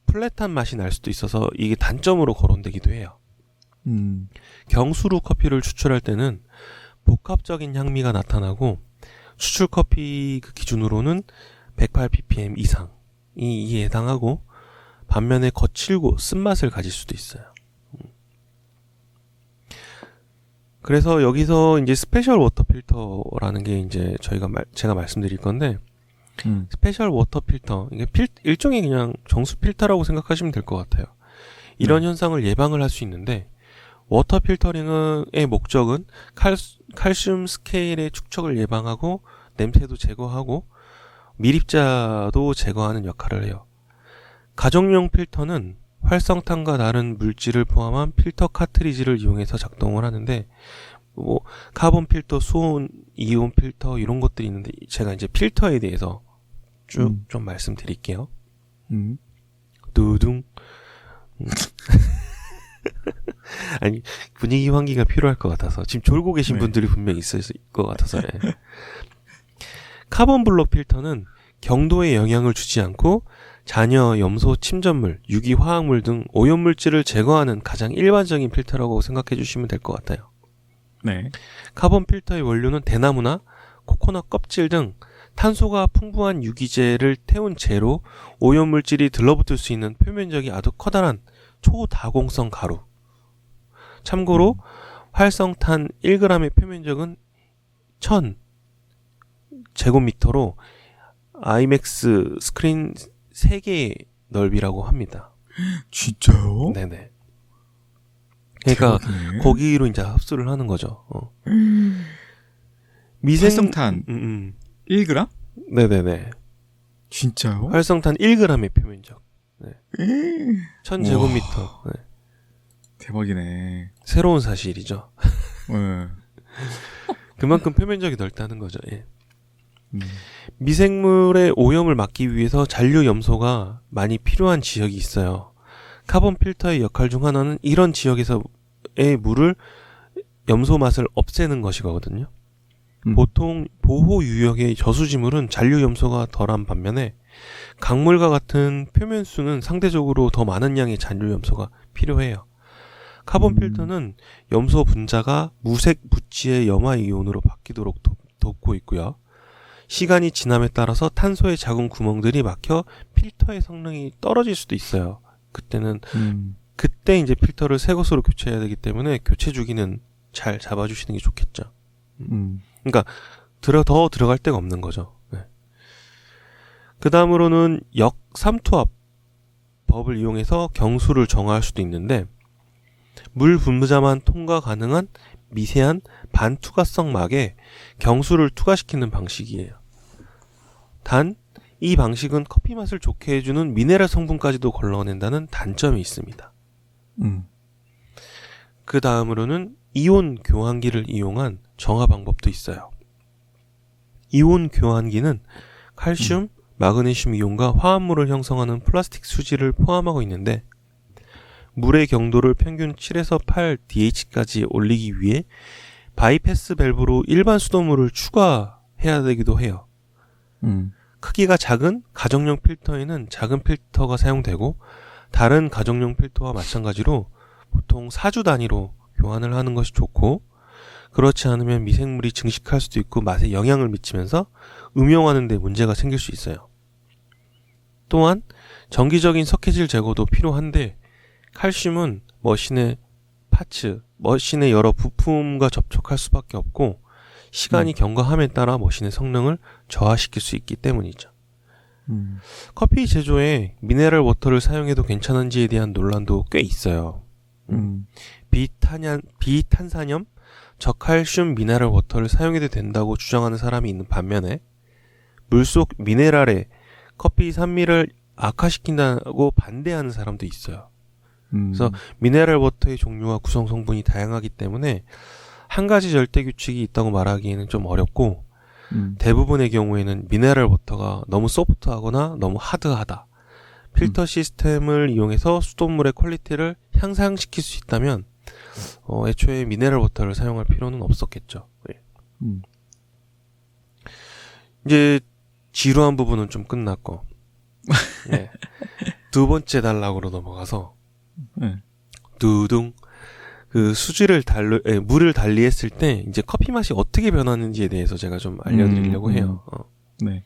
S1: 플랫한 맛이 날 수도 있어서 이게 단점으로 거론되기도 해요. 경수로 커피를 추출할 때는 복합적인 향미가 나타나고 추출 커피 그 기준으로는 108 ppm 이상이 해당하고 반면에 거칠고 쓴맛을 가질 수도 있어요. 그래서 여기서 이제 스페셜 워터 필터라는 게 이제 제가 말씀드릴 건데 스페셜 워터 필터 이게 일종의 그냥 정수 필터라고 생각하시면 될 것 같아요. 이런 현상을 예방을 할 수 있는데 워터 필터링의 목적은 칼슘 스케일의 축적을 예방하고 냄새도 제거하고 밀입자도 제거하는 역할을 해요. 가정용 필터는 활성탄과 다른 물질을 포함한 필터 카트리지를 이용해서 작동을 하는데 뭐 카본 필터, 수온, 이온 필터 이런 것들이 있는데 제가 이제 필터에 대해서 쭉 좀 말씀드릴게요. 두둥. 아니 분위기 환기가 필요할 것 같아서 지금 졸고 계신 분들이 분명히 있을 것 같아서 카본 블록 필터는 경도에 영향을 주지 않고 잔여, 염소, 침전물, 유기 화학물 등 오염물질을 제거하는 가장 일반적인 필터라고 생각해 주시면 될 것 같아요.
S2: 네.
S1: 카본 필터의 원료는 대나무나 코코넛 껍질 등 탄소가 풍부한 유기제를 태운 재로 오염물질이 들러붙을 수 있는 표면적이 아주 커다란 초다공성 가루. 참고로 활성탄 1g의 표면적은 1000 제곱미터로 아이맥스 스크린 3개의 넓이라고 합니다.
S2: 진짜요?
S1: 네네. 그러니까
S2: 대박이네.
S1: 거기로 이제 흡수를 하는 거죠.
S2: 활성탄 1g?
S1: 네네네.
S2: 진짜요?
S1: 활성탄 1g의 표면적. 네. 1000제곱미터. 네.
S2: 대박이네.
S1: 새로운 사실이죠.
S2: 네.
S1: 그만큼 표면적이 넓다는 거죠. 예. 미생물의 오염을 막기 위해서 잔류 염소가 많이 필요한 지역이 있어요. 카본 필터의 역할 중 하나는 이런 지역에서의 물을 염소 맛을 없애는 것이거든요. 보통 보호 유역의 저수지물은 잔류 염소가 덜한 반면에 강물과 같은 표면수는 상대적으로 더 많은 양의 잔류 염소가 필요해요. 카본 필터는 염소 분자가 무색 무취의 염화 이온으로 바뀌도록 돕고 있고요. 시간이 지남에 따라서 탄소의 작은 구멍들이 막혀 필터의 성능이 떨어질 수도 있어요. 그때 이제 필터를 새 것으로 교체해야 되기 때문에 교체 주기는 잘 잡아주시는 게 좋겠죠. 그러니까 더 들어갈 데가 없는 거죠. 네. 그 다음으로는 역삼투압 법을 이용해서 경수를 정화할 수도 있는데 물 분자만 통과 가능한 미세한 반투과성 막에 경수를 투과시키는 방식이에요. 단, 이 방식은 커피 맛을 좋게 해주는 미네랄 성분까지도 걸러낸다는 단점이 있습니다. 그 다음으로는 이온 교환기를 이용한 정화 방법도 있어요. 이온 교환기는 칼슘, 마그네슘 이온과 화합물을 형성하는 플라스틱 수지를 포함하고 있는데 물의 경도를 평균 7에서 8 DH까지 올리기 위해 바이패스 밸브로 일반 수돗물을 추가해야 되기도 해요. 크기가 작은 가정용 필터에는 작은 필터가 사용되고 다른 가정용 필터와 마찬가지로 보통 4주 단위로 교환을 하는 것이 좋고 그렇지 않으면 미생물이 증식할 수도 있고 맛에 영향을 미치면서 음용하는 데 문제가 생길 수 있어요. 또한 정기적인 석회질 제거도 필요한데 칼슘은 머신의 파츠, 머신의 여러 부품과 접촉할 수밖에 없고 시간이 경과함에 따라 머신의 성능을 저하시킬 수 있기 때문이죠. 커피 제조에 미네랄 워터를 사용해도 괜찮은지에 대한 논란도 꽤 있어요. 비탄산염, 저칼슘 미네랄 워터를 사용해도 된다고 주장하는 사람이 있는 반면에 물속 미네랄에 커피 산미를 악화시킨다고 반대하는 사람도 있어요. 그래서 미네랄 워터의 종류와 구성 성분이 다양하기 때문에 한 가지 절대 규칙이 있다고 말하기에는 좀 어렵고 대부분의 경우에는 미네랄 워터가 너무 소프트하거나 너무 하드하다. 필터 시스템을 이용해서 수돗물의 퀄리티를 향상시킬 수 있다면 애초에 미네랄 워터를 사용할 필요는 없었겠죠. 네. 이제 지루한 부분은 좀 끝났고 네. 두 번째 단락으로 넘어가서 두둥 그 물을 달리했을 때 이제 커피 맛이 어떻게 변하는지에 대해서 제가 좀 알려드리려고 해요.
S2: 네.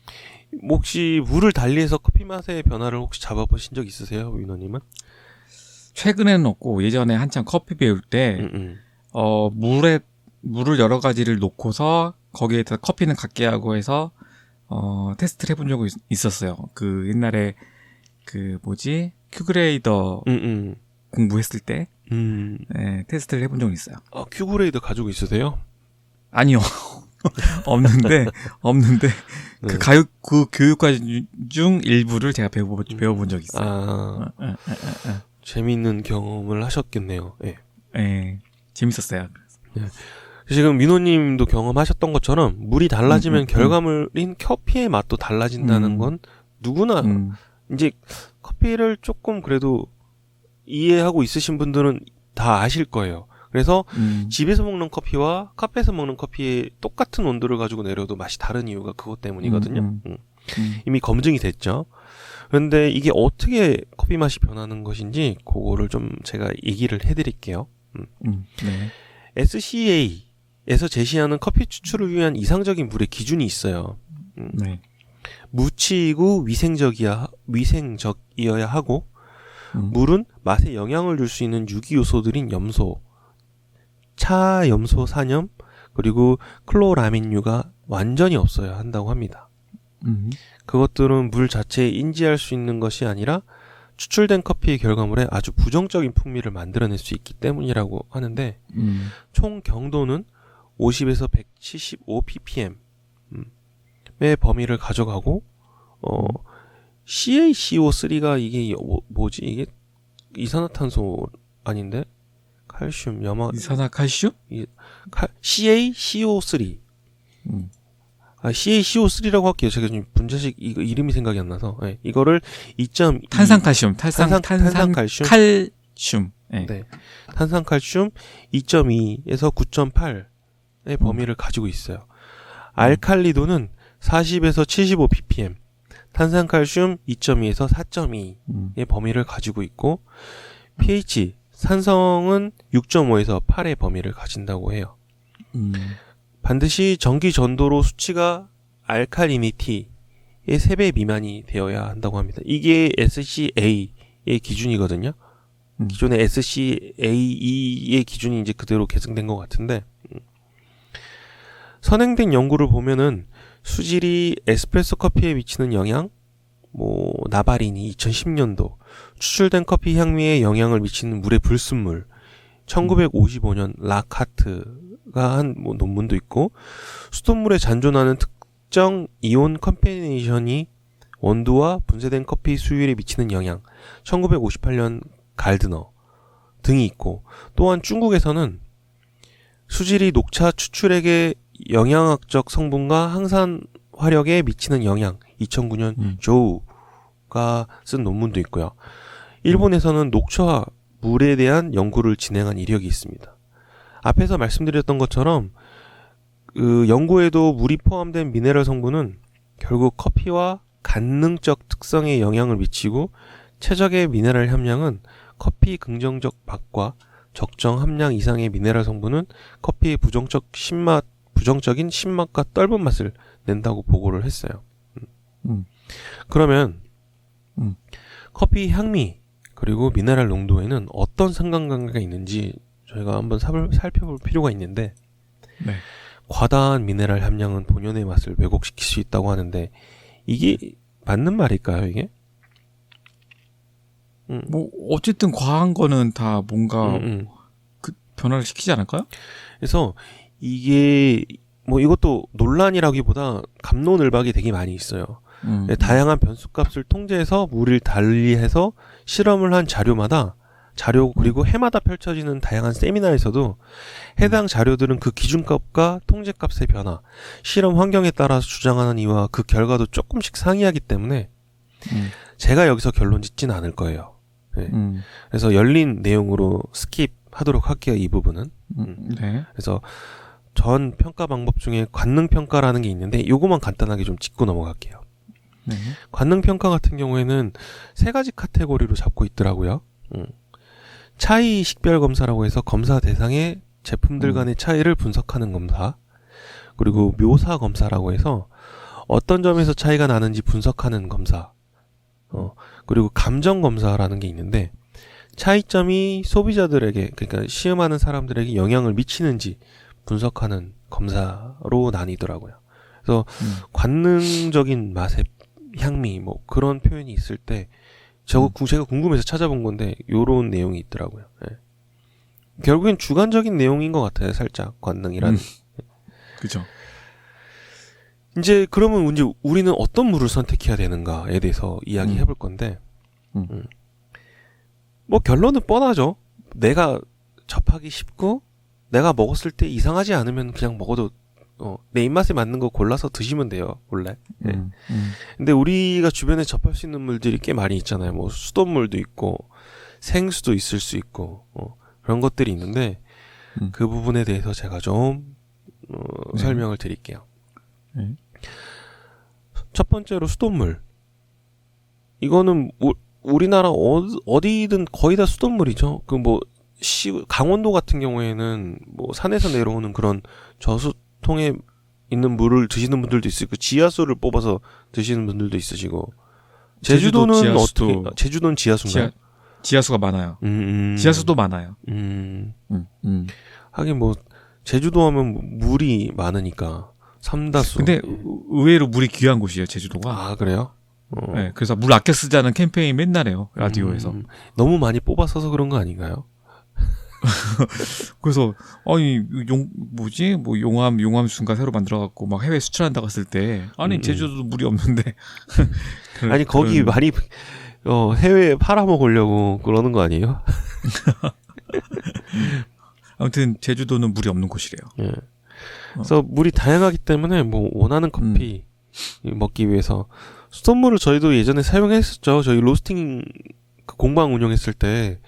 S1: 혹시 물을 달리해서 커피 맛의 변화를 혹시 잡아보신 적 있으세요, 위너님은?
S2: 최근에는 없고 예전에 한참 커피 배울 때 물을 여러 가지를 놓고서 거기에다 커피는 같게 하고 해서 테스트를 해본 적이 있었어요. 그 옛날에 큐그레이더 공부했을 때 네, 테스트를 해본 적이 있어요.
S1: 큐그레이더 가지고 있으세요?
S2: 아니요. 없는데
S1: 네.
S2: 그 교육과정 중 일부를 제가 배워본 적이 있어요.
S1: 재미있는 경험을 하셨겠네요. 예.
S2: 네, 재밌었어요.
S1: 네. 지금 민호님도 경험하셨던 것처럼 물이 달라지면 결과물인 커피의 맛도 달라진다는 건 누구나 이제 커피를 조금 그래도 이해하고 있으신 분들은 다 아실 거예요. 그래서 집에서 먹는 커피와 카페에서 먹는 커피의 똑같은 온도를 가지고 내려도 맛이 다른 이유가 그것 때문이거든요. 이미 검증이 됐죠. 그런데 이게 어떻게 커피 맛이 변하는 것인지 그거를 좀 제가 얘기를 해드릴게요.
S2: 네.
S1: SCA에서 제시하는 커피 추출을 위한 이상적인 물의 기준이 있어요.
S2: 네.
S1: 무치이고 위생적이어야 하고 물은 맛에 영향을 줄 수 있는 유기요소들인 염소, 차염소산염, 그리고 클로라민류가 완전히 없어야 한다고 합니다. 그것들은 물 자체에 인지할 수 있는 것이 아니라 추출된 커피의 결과물에 아주 부정적인 풍미를 만들어낼 수 있기 때문이라고 하는데 총 경도는 50에서 175 ppm의 범위를 가져가고 CaCO3가 이게 뭐지? 이게 이산화탄소 아닌데? 칼슘,
S2: 이산화칼슘?
S1: CaCO3. CaCO3라고 할게요. 제가 지금 분자식 이름이 생각이 안 나서. 네, 이거를 2.2
S2: 탄산칼슘. 칼슘.
S1: 네. 네. 탄산칼슘 2.2에서 9.8의 범위를 가지고 있어요. 알칼리도는 40에서 75 ppm. 탄산칼슘 2.2에서 4.2의 범위를 가지고 있고 pH 산성은 6.5에서 8의 범위를 가진다고 해요. 반드시 전기 전도로 수치가 알칼리니티의 3배 미만이 되어야 한다고 합니다. 이게 SCA의 기준이거든요. 기존의 SCAE의 기준이 이제 그대로 계승된 것 같은데 선행된 연구를 보면은 수질이 에스프레소 커피에 미치는 영향, 나바리니 2010년도 추출된 커피 향미에 영향을 미치는 물의 불순물 1955년 락하트가 한 논문도 있고 수돗물에 잔존하는 특정 이온 컴비네이션이 원두와 분쇄된 커피 수율에 미치는 영향 1958년 갈드너 등이 있고 또한 중국에서는 수질이 녹차 추출액의 영양학적 성분과 항산 화력에 미치는 영향 2009년 조우가 쓴 논문도 있고요. 일본에서는 녹차 물에 대한 연구를 진행한 이력이 있습니다. 앞에서 말씀드렸던 것처럼 그 연구에도 물이 포함된 미네랄 성분은 결국 커피와 간능적 특성에 영향을 미치고 최적의 미네랄 함량은 커피 긍정적 맛과 적정 함량 이상의 미네랄 성분은 커피의 부정적인 신맛과 떫은 맛을 낸다고 보고를 했어요. 그러면 커피 향미 그리고 미네랄 농도에는 어떤 상관관계가 있는지 저희가 한번 살펴볼 필요가 있는데
S2: 네.
S1: 과다한 미네랄 함량은 본연의 맛을 왜곡시킬 수 있다고 하는데 이게 맞는 말일까요, 이게?
S2: 뭐 어쨌든 과한 거는 다 뭔가 그 변화를 시키지 않을까요?
S1: 그래서 이게 뭐 이것도 논란이라기보다 갑론을박이 되게 많이 있어요. 다양한 변수값을 통제해서 무리를 달리해서 실험을 한 자료 그리고 해마다 펼쳐지는 다양한 세미나에서도 해당 자료들은 그 기준값과 통제값의 변화, 실험 환경에 따라서 주장하는 이와 그 결과도 조금씩 상이하기 때문에 제가 여기서 결론 짓진 않을 거예요. 네. 그래서 열린 내용으로 스킵하도록 할게요. 이 부분은.
S2: 네.
S1: 그래서 전 평가 방법 중에 관능평가라는 게 있는데 요거만 간단하게 좀 짚고 넘어갈게요.
S2: 네.
S1: 관능평가 같은 경우에는 3가지 카테고리로 잡고 있더라고요. 차이 식별 검사라고 해서 검사 대상의 제품들 간의 차이를 분석하는 검사, 그리고 묘사 검사라고 해서 어떤 점에서 차이가 나는지 분석하는 검사, 그리고 감정 검사라는 게 있는데 차이점이 소비자들에게, 그러니까 시음하는 사람들에게 영향을 미치는지 분석하는 검사로 나뉘더라고요. 그래서 관능적인 맛의 향미 뭐 그런 표현이 있을 때 제가 궁금해서 찾아본 건데 요런 내용이 있더라고요. 예. 결국엔 주관적인 내용인 것 같아요. 살짝 관능이라는.
S2: 그죠.
S1: 이제 그러면 이제 우리는 어떤 물을 선택해야 되는가에 대해서 이야기해 볼 건데 뭐 결론은 뻔하죠. 내가 접하기 쉽고 내가 먹었을 때 이상하지 않으면 그냥 먹어도 내 입맛에 맞는 거 골라서 드시면 돼요, 원래. 네. 근데 우리가 주변에 접할 수 있는 물들이 꽤 많이 있잖아요. 뭐 수돗물도 있고 생수도 있을 수 있고 그런 것들이 있는데 그 부분에 대해서 제가 좀 설명을 드릴게요. 첫 번째로 수돗물. 이거는 우리나라 어디든 거의 다 수돗물이죠. 그 뭐 강원도 같은 경우에는 뭐 산에서 내려오는 그런 저수통에 있는 물을 드시는 분들도 있고 지하수를 뽑아서 드시는 분들도 있으시고 제주도는
S2: 지하수도,
S1: 어떻게? 제주도는 지하수인가요?
S2: 지하수가 많아요. 지하수도 많아요.
S1: 하긴 뭐 제주도 하면 물이 많으니까 삼다수.
S2: 근데 의외로 물이 귀한 곳이에요, 제주도가.
S1: 아, 그래요?
S2: 네, 그래서 물 아껴 쓰자는 캠페인 맨날 해요, 라디오에서.
S1: 너무 많이 뽑아 써서 그런 거 아닌가요?
S2: 그래서 아니 뭐 용암수인가 새로 만들어갖고 막 해외 수출한다고 했을 때 아니 제주도도 물이 없는데
S1: 아니 거기 많이 해외에 팔아먹으려고 그러는 거 아니에요?
S2: 아무튼 제주도는 물이 없는 곳이래요.
S1: 예. 그래서 물이 다양하기 때문에 뭐 원하는 커피 먹기 위해서 수돗물을 저희도 예전에 사용했었죠. 저희 로스팅 공방 운영했을 때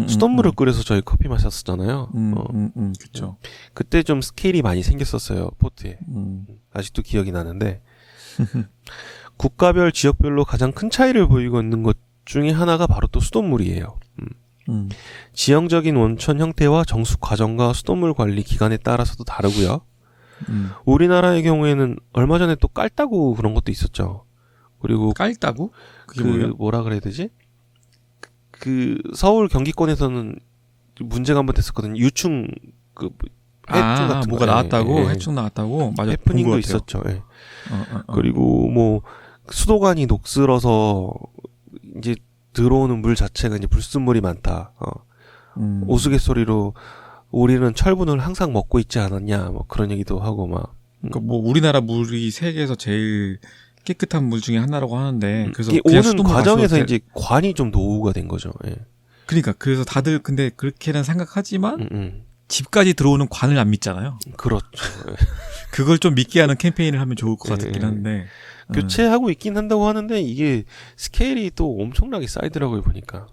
S1: 수돗물을 끓여서 저희 커피 마셨었잖아요.
S2: 그렇죠.
S1: 그때 좀 스케일이 많이 생겼었어요, 포트에. 아직도 기억이 나는데 국가별 지역별로 가장 큰 차이를 보이고 있는 것 중에 하나가 바로 또 수돗물이에요. 지형적인 원천 형태와 정수 과정과 수돗물 관리 기간에 따라서도 다르고요. 우리나라의 경우에는 얼마 전에 또 깔따구 그런 것도 있었죠. 그리고
S2: 깔따구? 그게
S1: 그
S2: 뭐예요?
S1: 뭐라 그래야 되지? 그 서울 경기권에서는 문제가 한번 됐었거든요. 유충 그 해충 같은
S2: 뭐가
S1: 거.
S2: 나왔다고?
S1: 예.
S2: 해충 나왔다고? 맞아.
S1: 해프닝도 있었죠. 예. 그리고 뭐 수도관이 녹슬어서 이제 들어오는 물 자체가 이제 불순물이 많다. 우스갯소리로 우리는 철분을 항상 먹고 있지 않았냐, 뭐 그런 얘기도 하고 막.
S2: 그러니까 뭐 우리나라 물이 세계에서 제일 깨끗한 물 중에 하나라고 하는데 그래서
S1: 이게
S2: 그냥
S1: 오는
S2: 수돗물
S1: 과정에서
S2: 마셔도
S1: 이제 관이 좀 노후가 된 거죠. 예.
S2: 그러니까 그래서 다들 근데 그렇게는 생각하지만 집까지 들어오는 관을 안 믿잖아요.
S1: 그렇죠. 예.
S2: 그걸 좀 믿게 하는 캠페인을 하면 좋을 것 같긴 한데
S1: 교체하고 있긴 한다고 하는데 이게 스케일이 또 엄청나게 쌓이더라고요, 보니까.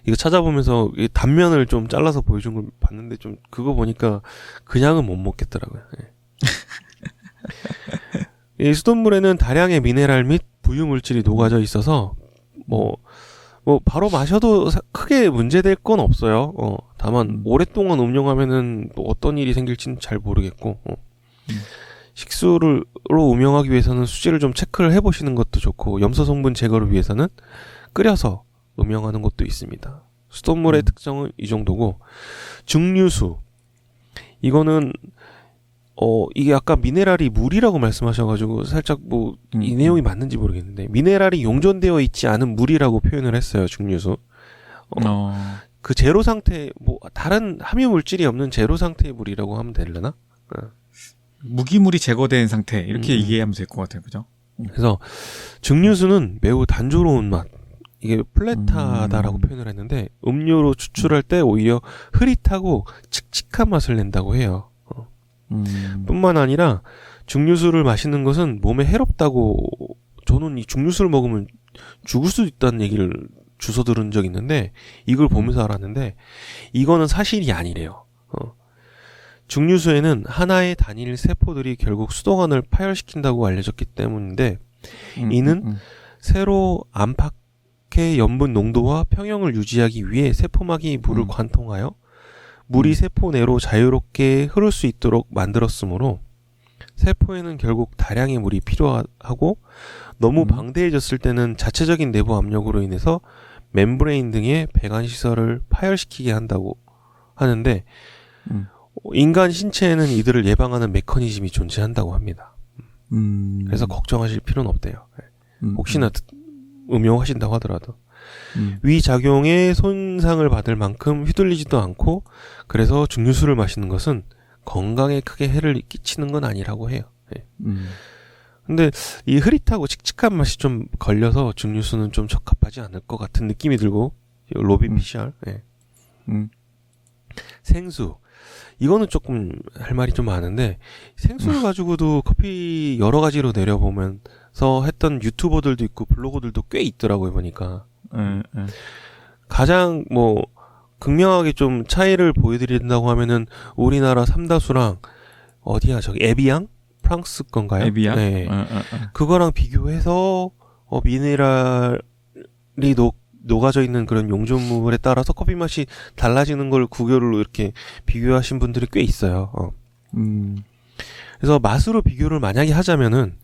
S1: 이거 찾아보면서 이 단면을 좀 잘라서 보여준 걸 봤는데 좀 그거 보니까 그냥은 못 먹겠더라고요. 예. 이 수돗물에는 다량의 미네랄 및 부유 물질이 녹아져 있어서 뭐 바로 마셔도 크게 문제될 건 없어요. 다만 오랫동안 음용하면은 또 어떤 일이 생길지는 잘 모르겠고 식수로 음용하기 위해서는 수질을 좀 체크를 해보시는 것도 좋고 염소 성분 제거를 위해서는 끓여서 음용하는 것도 있습니다. 수돗물의 특성은 이 정도고 증류수 이거는 이게 아까 미네랄이 물이라고 말씀하셔가지고 살짝 뭐 이 내용이 맞는지 모르겠는데 미네랄이 용존되어 있지 않은 물이라고 표현을 했어요. 증류수. 그 제로 상태 뭐 다른 함유 물질이 없는 제로 상태의 물이라고 하면 되려나?
S2: 무기물이 제거된 상태 이렇게 이해하면 될 것 같아요, 그죠?
S1: 그래서 증류수는 매우 단조로운 맛. 이게 플랫하다라고 표현을 했는데 음료로 추출할 때 오히려 흐릿하고 칙칙한 맛을 낸다고 해요. 뿐만 아니라 증류수를 마시는 것은 몸에 해롭다고 저는 이 증류수를 먹으면 죽을 수도 있다는 얘기를 주워 들은 적이 있는데 이걸 보면서 알았는데 이거는 사실이 아니래요. 증류수에는 하나의 단일 세포들이 결국 수도관을 파열시킨다고 알려졌기 때문인데 이는 세로 안팎의 염분 농도와 평형을 유지하기 위해 세포막이 물을 관통하여 물이 세포 내로 자유롭게 흐를 수 있도록 만들었으므로 세포에는 결국 다량의 물이 필요하고 너무 방대해졌을 때는 자체적인 내부 압력으로 인해서 멤브레인 등의 배관 시설을 파열시키게 한다고 하는데 인간 신체에는 이들을 예방하는 메커니즘이 존재한다고 합니다. 그래서 걱정하실 필요는 없대요. 혹시나 음용하신다고 하더라도 위 작용에 손상을 받을 만큼 휘둘리지도 않고 그래서 증류수를 마시는 것은 건강에 크게 해를 끼치는 건 아니라고 해요. 근데 이 흐릿하고 칙칙한 맛이 좀 걸려서 증류수는 좀 적합하지 않을 것 같은 느낌이 들고 로비 피셜 생수 이거는 조금 할 말이 좀 많은데 생수를 가지고도 커피 여러 가지로 내려보면서 했던 유튜버들도 있고 블로거들도 꽤 있더라고요 보니까 가장 뭐 극명하게 좀 차이를 보여드린다고 하면은 우리나라 삼다수랑 어디야 저기 에비앙? 프랑스 건가요?
S2: 에비앙?
S1: 네. 그거랑 비교해서 미네랄이 녹아져 있는 그런 용존물에 따라서 커피 맛이 달라지는 걸 구교로 이렇게 비교하신 분들이 꽤 있어요. 그래서 맛으로 비교를 만약에 하자면은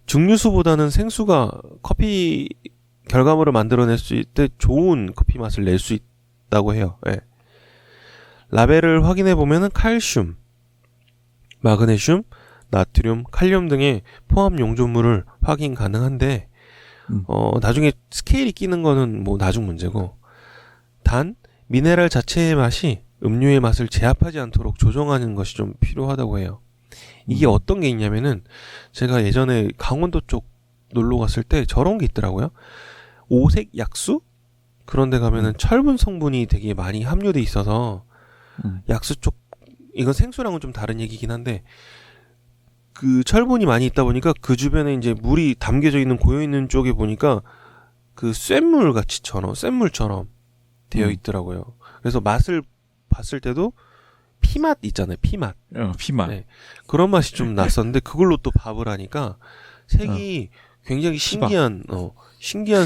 S1: 증류수보다는 생수가 커피 결과물을 만들어낼 수 있을 때 좋은 커피 맛을 낼 수 있다고 해요. 예. 라벨을 확인해 보면은 칼슘, 마그네슘, 나트륨, 칼륨 등의 포함 용존물을 확인 가능한데 나중에 스케일이 끼는 거는 뭐 나중 문제고 단 미네랄 자체의 맛이 음료의 맛을 제압하지 않도록 조정하는 것이 좀 필요하다고 해요. 이게 어떤 게 있냐면은 제가 예전에 강원도 쪽 놀러 갔을 때 저런 게 있더라고요. 오색 약수? 그런 데 가면은 철분 성분이 되게 많이 함유돼 있어서 약수 쪽 이건 생수랑은 좀 다른 얘기긴 한데 그 철분이 많이 있다 보니까 그 주변에 이제 물이 담겨져 있는 고여 있는 쪽에 보니까 그 쇳물 같이처럼 쇳물처럼 되어 있더라고요. 그래서 맛을 봤을 때도 피맛 있잖아요. 피맛.
S2: 피맛.
S1: 네. 그런 맛이 좀 났었는데 그걸로 또 밥을 하니까 색이 굉장히 신기한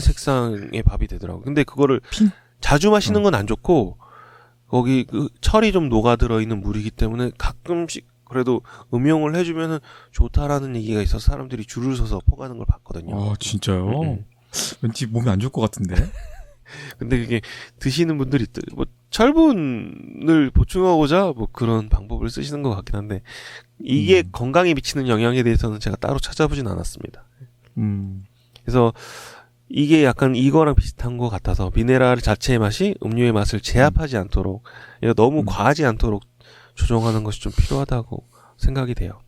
S1: 색상의 밥이 되더라고요. 근데 그거를 자주 마시는 건 안 좋고 거기 그 철이 좀 녹아들어 있는 물이기 때문에 가끔씩 그래도 음용을 해주면은 좋다라는 얘기가 있어서 사람들이 줄을 서서 퍼가는 걸 봤거든요.
S2: 아 진짜요? 왠지 몸에 안 좋을 것 같은데.
S1: 근데 그게 드시는 분들이 뭐 철분을 보충하고자 뭐 그런 방법을 쓰시는 것 같긴 한데 이게 건강에 미치는 영향에 대해서는 제가 따로 찾아보진 않았습니다. 그래서 이게 약간 이거랑 비슷한 것 같아서 미네랄 자체의 맛이 음료의 맛을 제압하지 않도록 너무 과하지 않도록 조정하는 것이 좀 필요하다고 생각이 돼요.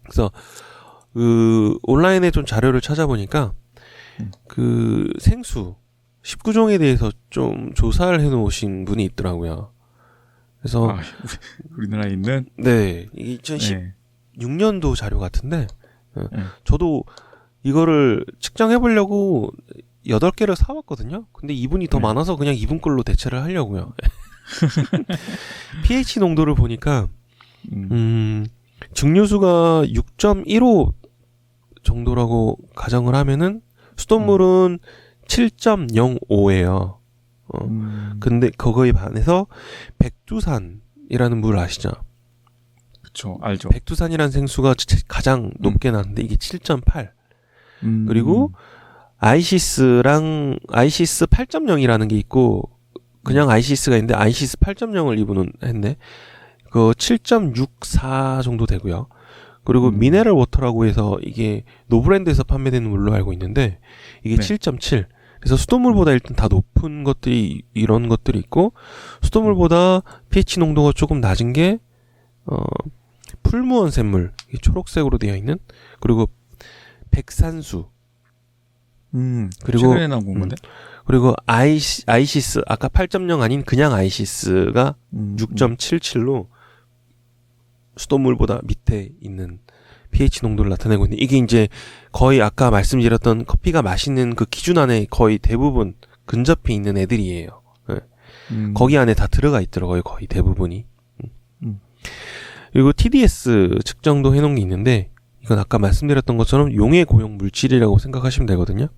S1: 그래서 그 온라인에 좀 자료를 찾아보니까 그 생수 19종에 대해서 좀 조사를 해놓으신 분이 있더라고요. 그래서
S2: 우리나라에 있는
S1: 네 2016년도 자료 같은데 저도 이거를 측정해보려고 8개를 사왔거든요. 근데 이분이 더 많아서 그냥 이분 걸로 대체를 하려고요. pH 농도를 보니까 증류수가 6.15 정도라고 가정을 하면은 수돗물은 7.05예요. 근데 그거에 반해서 백두산이라는 물 아시죠?
S2: 그쵸, 알죠.
S1: 백두산이라는 생수가 가장 높게 나는데 이게 7.8. 그리고 아이시스 8.0이라는 게 있고 그냥 아이시스가 있는데 아이시스 8.0을 이분은 했네. 그 7.64 정도 되고요. 그리고 미네랄 워터라고 해서 이게 노브랜드에서 판매되는 물로 알고 있는데 이게
S2: 네.
S1: 7.7. 그래서 수돗물보다 일단 다 높은 것들이 이런 것들이 있고 수돗물보다 pH 농도가 조금 낮은 게 풀무원 샘물 초록색으로 되어 있는 그리고 백산수 그리고
S2: 최근에 나온 건데?
S1: 그리고 아이시스 아까 8.0 아닌 그냥 아이시스가 6.77로 수돗물보다 밑에 있는 pH 농도를 나타내고 있는데 이게 이제 거의 아까 말씀드렸던 커피가 맛있는 그 기준 안에 거의 대부분 근접해 있는 애들이에요. 네. 거기 안에 다 들어가 있더라고요. 거의 대부분이. 그리고 TDS 측정도 해놓은 게 있는데 이건 아까 말씀드렸던 것처럼 용해 고용 물질이라고 생각하시면 되거든요.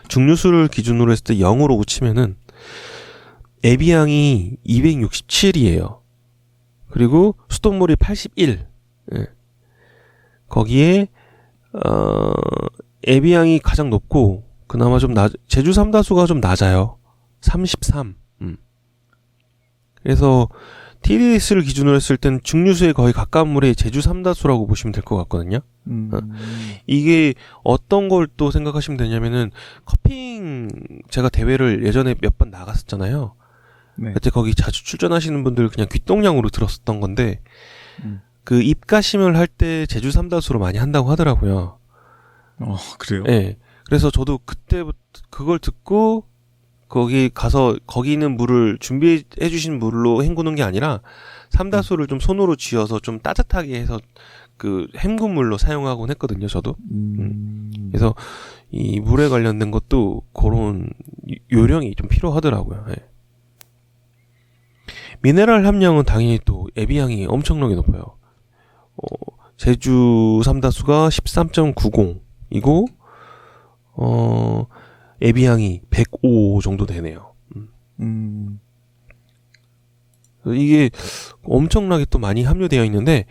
S1: 증류수를 기준으로 했을 때 0으로 치면은 에비앙이 267이에요. 그리고 수돗물이 81. 예. 거기에 에비앙이 가장 높고 그나마 좀 제주 삼다수가 좀 낮아요. 33. 그래서 TDS를 기준으로 했을 땐 증류수에 거의 가까운 물이 제주 삼다수라고 보시면 될 것 같거든요. 이게 어떤 걸 또 생각하시면 되냐면은 커핑 제가 대회를 예전에 몇 번 나갔었잖아요.
S2: 네.
S1: 그때 거기 자주 출전하시는 분들 그냥 귓동량으로 들었었던 건데 그 입가심을 할 때 제주 삼다수로 많이 한다고 하더라고요.
S2: 그래요?
S1: 네. 그래서 저도 그때부터 그걸 듣고 거기 가서 거기 있는 물을 준비해 주신 물로 헹구는 게 아니라 삼다수를 좀 손으로 쥐어서 좀 따뜻하게 해서 그 헹군 물로 사용하곤 했거든요, 저도. 그래서 이 물에 관련된 것도 그런 요령이 좀 필요하더라고요. 네. 미네랄 함량은 당연히 또 에비앙이 엄청나게 높아요. 제주 삼다수가 13.90이고 에비앙이 105 정도 되네요. 이게 엄청나게 또 많이 함유되어 있는데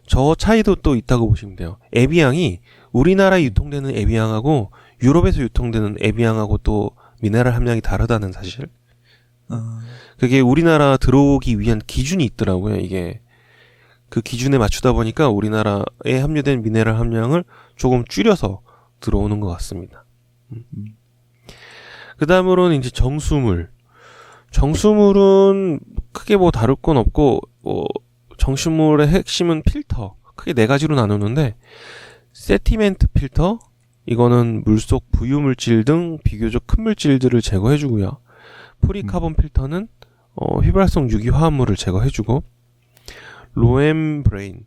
S1: 저 차이도 또 있다고 보시면 돼요. 에비앙이 우리나라에 유통되는 에비앙하고 유럽에서 유통되는 에비앙하고 또 미네랄 함량이 다르다는 사실. 그게 우리나라 들어오기 위한 기준이 있더라고요. 이게 그 기준에 맞추다 보니까 우리나라에 함유된 미네랄 함량을 조금 줄여서 들어오는 것 같습니다. 그 다음으로는 이제 정수물. 정수물은 크게 뭐 다룰 건 없고, 정수물의 핵심은 필터. 크게 네 가지로 나누는데, 세티멘트 필터. 이거는 물속 부유물질 등 비교적 큰 물질들을 제거해주고요. 프리카본 필터는 휘발성 유기 화합물을 제거해주고, 로엠브레인.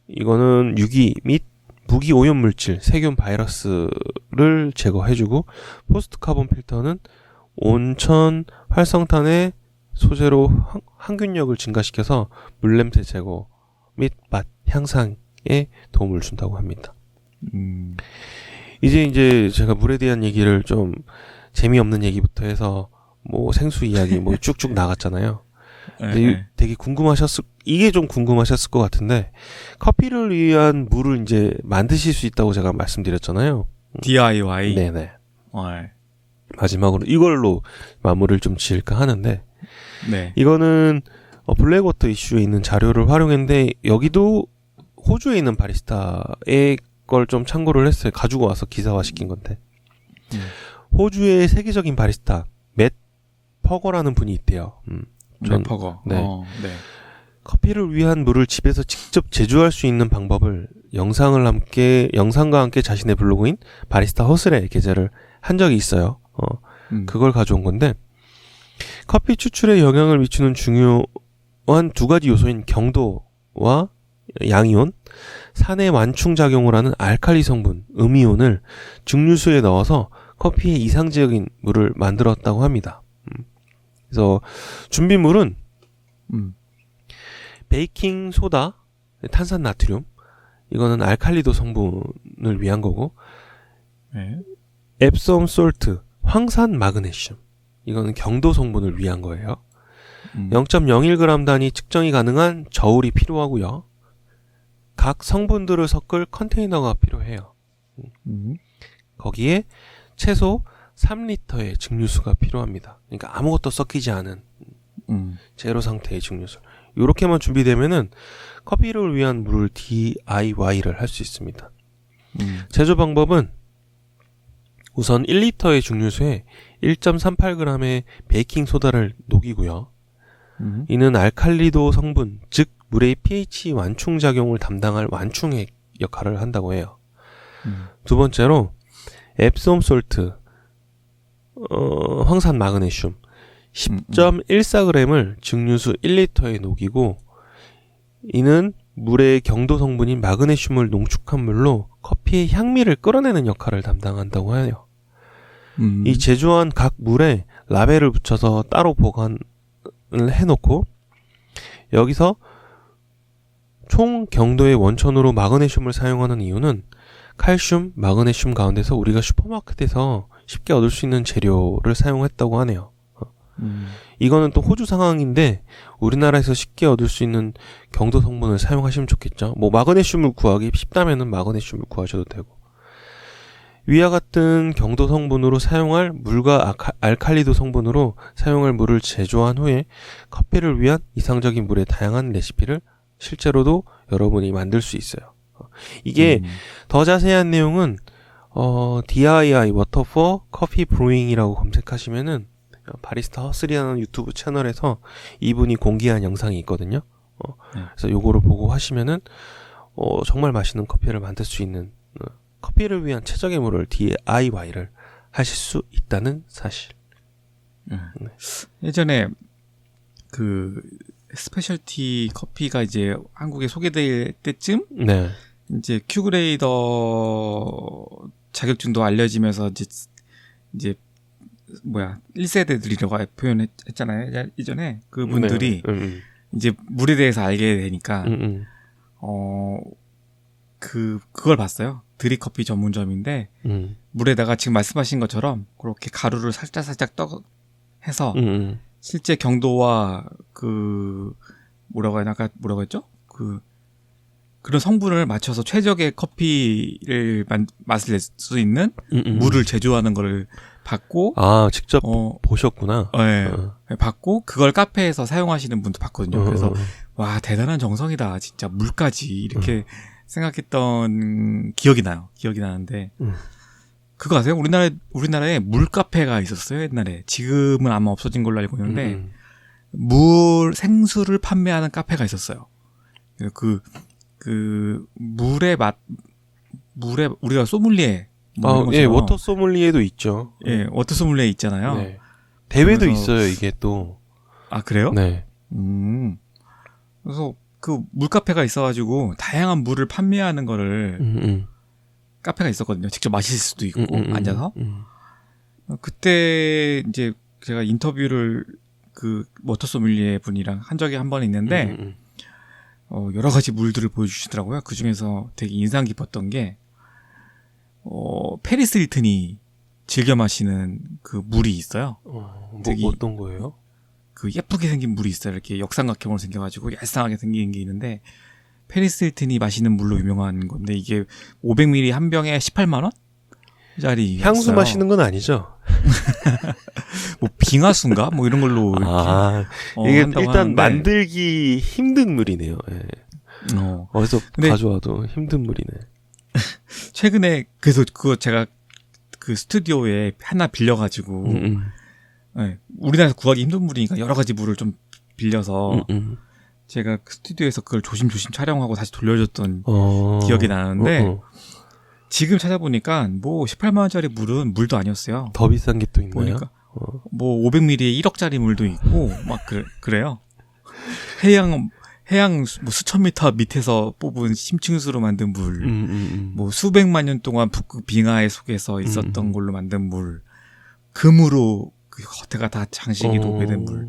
S1: 이거는 유기 및 무기 오염 물질, 세균, 바이러스를 제거해주고 포스트 카본 필터는 온천 활성탄의 소재로 항균력을 증가시켜서 물냄새 제거 및 맛 향상에 도움을 준다고 합니다. 이제 제가 물에 대한 얘기를 좀 재미없는 얘기부터 해서 뭐 생수 이야기 뭐 쭉쭉 나갔잖아요. 되게 이게 좀 궁금하셨을 것 같은데, 커피를 위한 물을 이제 만드실 수 있다고 제가 말씀드렸잖아요.
S2: DIY?
S1: 네네. 마지막으로 이걸로 마무리를 좀 지을까 하는데,
S2: 네.
S1: 이거는 블랙워터 이슈에 있는 자료를 활용했는데, 여기도 호주에 있는 바리스타의 걸 좀 참고를 했어요. 가지고 와서 기사화시킨 건데. 호주의 세계적인 바리스타, 맷 퍼거라는 분이 있대요.
S2: 맷퍼거.
S1: 네.
S2: 네.
S1: 커피를 위한 물을 집에서 직접 제조할 수 있는 방법을 영상과 함께 자신의 블로그인 바리스타 허슬에 게재를 한 적이 있어요. 그걸 가져온 건데, 커피 추출에 영향을 미치는 중요한 두 가지 요소인 경도와 양이온, 산의 완충 작용을 하는 알칼리 성분, 음이온을 증류수에 넣어서 커피의 이상적인 물을 만들었다고 합니다. 그래서 준비물은 베이킹 소다, 탄산 나트륨, 이거는 알칼리도 성분을 성분을 위한 거고,
S2: 네.
S1: 앱솜 솔트, 황산 마그네슘. 이거는 경도 성분을 위한 거예요. 0.01g 단위 측정이 가능한 저울이 필요하고요. 각 성분들을 섞을 컨테이너가 필요해요. 거기에 최소 3리터의 증류수가 필요합니다. 그러니까 아무것도 섞이지 않은 제로 상태의 증류수. 이렇게만 준비되면은 커피를 위한 물을 DIY를 할 수 있습니다. 제조 방법은 우선 1리터의 증류수에 1.38g의 베이킹소다를 녹이고요. 이는 알칼리도 성분, 즉 물의 pH 완충 작용을 담당할 완충액 역할을 한다고 해요. 두 번째로 앱솜 솔트, 황산 마그네슘 10.14g을 증류수 1리터에 녹이고, 이는 물의 경도 성분인 마그네슘을 농축한 물로 커피의 향미를 끌어내는 역할을 담당한다고 해요. 이 제조한 각 물에 라벨을 붙여서 따로 보관을 해놓고, 여기서 총 경도의 원천으로 마그네슘을 사용하는 이유는 칼슘, 마그네슘 가운데서 우리가 슈퍼마켓에서 쉽게 얻을 수 있는 재료를 사용했다고 하네요. 이거는 또 호주 상황인데 우리나라에서 쉽게 얻을 수 있는 경도 성분을 사용하시면 좋겠죠. 뭐 마그네슘을 구하기 쉽다면은 마그네슘을 구하셔도 되고, 위와 같은 경도 성분으로 사용할 물과 알칼리도 성분으로 사용할 물을 제조한 후에 커피를 위한 이상적인 물의 다양한 레시피를 실제로도 여러분이 만들 수 있어요. 이게 더 자세한 내용은 DIY Water for Coffee Brewing이라고 검색하시면은 바리스타 허슬이라는 유튜브 채널에서 이분이 공개한 영상이 있거든요. 그래서 요거를 보고 하시면은 정말 맛있는 커피를 만들 수 있는, 커피를 위한 최적의 물을 DIY를 하실 수 있다는 사실.
S2: 네. 예전에 그 스페셜티 커피가 이제 한국에 소개될 때쯤,
S1: 네.
S2: 이제 큐그레이더 자격증도 알려지면서 이제 1세대들이라고 표현했잖아요. 이전에 그분들이
S1: 네.
S2: 이제 물에 대해서 알게 되니까 그걸 봤어요. 드립커피 전문점인데 물에다가 지금 말씀하신 것처럼 그렇게 가루를 살짝 해서 실제 경도와 뭐라고 했죠? 그런 성분을 맞춰서 최적의 커피를 맛을 낼 수 있는 물을 제조하는 거를 받고,
S1: 직접 보셨구나.
S2: 네, 받고 그걸 카페에서 사용하시는 분도 봤거든요. 그래서 와, 대단한 정성이다, 진짜 물까지 이렇게 생각했던 기억이 나는데 그거 아세요? 우리나라에 물 카페가 있었어요, 옛날에. 지금은 아마 없어진 걸로 알고 있는데 생수를 판매하는 카페가 있었어요. 물의 맛, 우리가 소믈리에.
S1: 예, 워터 소믈리에도 있죠.
S2: 예, 워터 소믈리에 있잖아요.
S1: 네. 대회도 있어요, 이게 또.
S2: 아, 그래요?
S1: 네.
S2: 그래서 그 물카페가 있어가지고 다양한 물을 판매하는 거를 카페가 있었거든요. 직접 마실 수도 있고, 앉아서. 그때 이제 제가 인터뷰를 그 워터 소믈리에 분이랑 한 적이 한 번 있는데, 여러 가지 물들을 보여주시더라고요. 그 중에서 되게 인상 깊었던 게, 페리스 힐튼이 즐겨 마시는 그 물이 있어요.
S1: 어떤 거예요?
S2: 그 예쁘게 생긴 물이 있어요. 이렇게 역삼각형으로 생겨가지고 얄쌍하게 생긴 게 있는데, 페리스 힐튼이 마시는 물로 유명한 건데, 이게 500ml 한 병에 18만원? 짜리.
S1: 향수 마시는 건 아니죠?
S2: 뭐 빙하수인가? 뭐 이런 걸로.
S1: 이게 일단 하는데, 만들기 힘든 물이네요. 예. 어디서 가져와도 힘든 물이네.
S2: 최근에 그래서 그거 제가 그 스튜디오에 하나 빌려가지고 네, 우리나라에서 구하기 힘든 물이니까 여러 가지 물을 좀 빌려서 제가 그 스튜디오에서 그걸 조심조심 촬영하고 다시 돌려줬던 기억이 나는데 지금 찾아보니까 뭐 18만 원짜리 물은 물도 아니었어요.
S1: 더 비싼 게 또 있나요?
S2: 보니까 뭐 500ml에 1억짜리 물도 있고 막 그래요. 해양 뭐 수천 미터 밑에서 뽑은 심층수로 만든 물, 뭐 수백만 년 동안 북극 빙하의 속에서 있었던 걸로 만든 물, 금으로 그 겉에가 다 장식이 도배된 물,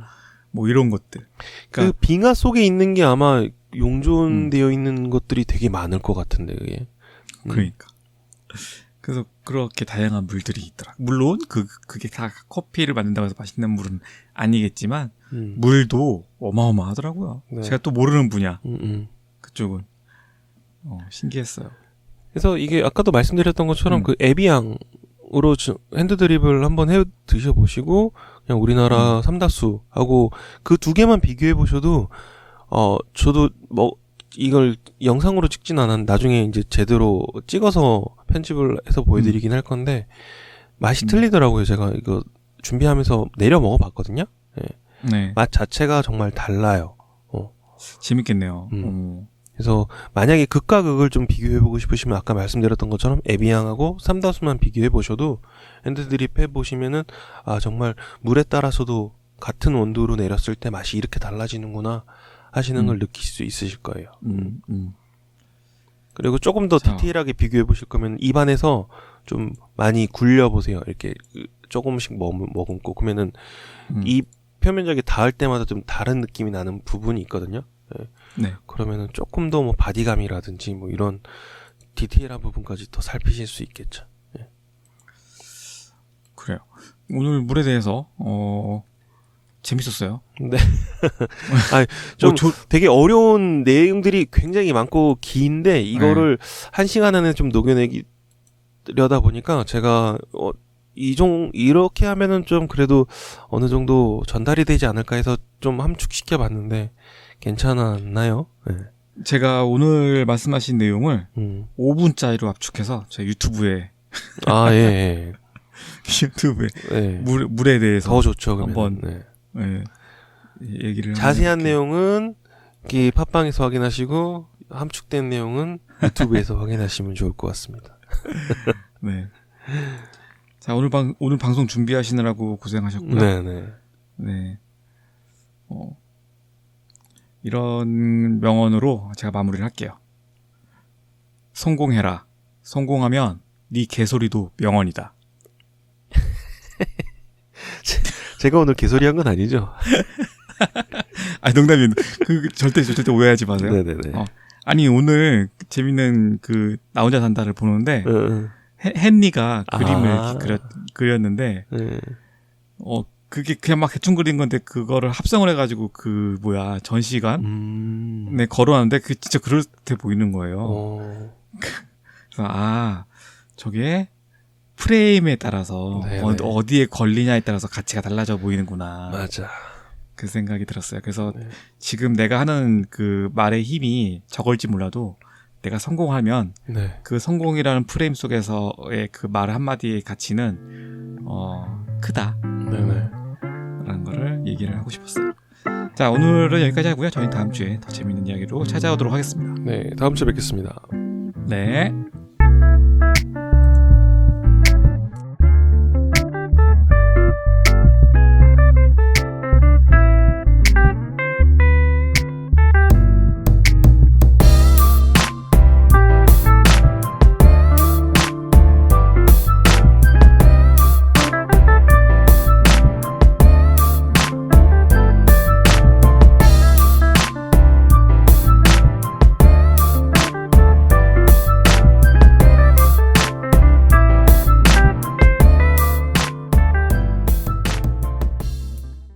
S2: 뭐 이런 것들.
S1: 그러니까 그 빙하 속에 있는 게 아마 용존되어 있는 것들이 되게 많을 것 같은데 그게.
S2: 그러니까. 그래서 그렇게 다양한 물들이 있더라. 물론 그게 다 커피를 만든다고 해서 맛있는 물은 아니겠지만 물도 어마어마하더라고요.
S1: 네.
S2: 제가 또 모르는 분야 그쪽은 신기했어요.
S1: 그래서 이게 아까도 말씀드렸던 것처럼
S2: 음.
S1: 그 에비앙으로 핸드드립을 한번 해 드셔보시고 그냥 우리나라 삼다수하고 그 두 개만 비교해 보셔도 저도 뭐 이걸 영상으로 찍진 않았는데 나중에 이제 제대로 찍어서 편집을 해서 보여드리긴 할 건데 맛이 틀리더라고요. 제가 이거 준비하면서 내려 먹어봤거든요.
S2: 네.
S1: 맛 자체가 정말 달라요.
S2: 재밌겠네요.
S1: 그래서 만약에 극과 극을 좀 비교해보고 싶으시면 아까 말씀드렸던 것처럼 에비앙하고 삼다수만 비교해보셔도 핸드드립 해보시면은 정말 물에 따라서도 같은 온도로 내렸을 때 맛이 이렇게 달라지는구나 하시는 걸 느낄 수 있으실 거예요. 그리고 조금 더 디테일하게 비교해보실 거면 입안에서 좀 많이 굴려보세요. 이렇게 조금씩 머금고 그러면은 이 표면적이 닿을 때마다 좀 다른 느낌이 나는 부분이 있거든요.
S2: 네.
S1: 그러면은 조금 더 뭐 바디감이라든지 뭐 이런 디테일한 부분까지 더 살피실 수 있겠죠.
S2: 그래요. 오늘 물에 대해서 재밌었어요.
S1: 네. 좀 되게 어려운 내용들이 굉장히 많고 긴데 이거를 1시간 안에 좀 녹여내려다 보니까 제가 이렇게 하면은 좀 그래도 어느 정도 전달이 되지 않을까 해서 좀 함축시켜 봤는데 괜찮았나요? 네.
S2: 제가 오늘 말씀하신 내용을 5분짜리로 압축해서 제 유튜브에
S1: 예.
S2: 유튜브에
S1: 네.
S2: 물에 대해서
S1: 더 좋죠. 그러면.
S2: 한번 얘기를
S1: 자세한
S2: 이렇게.
S1: 내용은 이 팟빵에서 확인하시고 함축된 내용은 유튜브에서 확인하시면 좋을 것 같습니다.
S2: 네. 자, 오늘 방송 준비하시느라고 고생하셨고요.
S1: 네네.
S2: 네. 이런 명언으로 제가 마무리를 할게요. 성공해라. 성공하면 네 개소리도 명언이다.
S1: 제가 오늘 개소리 한 건 아니죠?
S2: 농담이에요. 절대 오해하지 마세요.
S1: 네네네.
S2: 아니, 오늘 재밌는 나 혼자 산다를 보는데, 헨리가 그림을 그렸는데, 그게 그냥 막 대충 그린 건데, 그거를 합성을 해가지고, 전시관? 네, 걸어놨는데, 그게 진짜 그럴 때 보이는 거예요. 그래서, 저게, 프레임에 따라서, 어디에 걸리냐에 따라서 가치가 달라져 보이는구나.
S1: 맞아.
S2: 그 생각이 들었어요. 그래서 지금 내가 하는 그 말의 힘이 적을지 몰라도, 내가 성공하면, 그 성공이라는 프레임 속에서의 그 말 한마디의 가치는, 크다.
S1: 네네.
S2: 라는 거를 얘기를 하고 싶었어요. 자, 오늘은 여기까지 하고요. 저희는 다음 주에 더 재밌는 이야기로 찾아오도록 하겠습니다.
S1: 네, 다음 주에 뵙겠습니다.
S2: 네.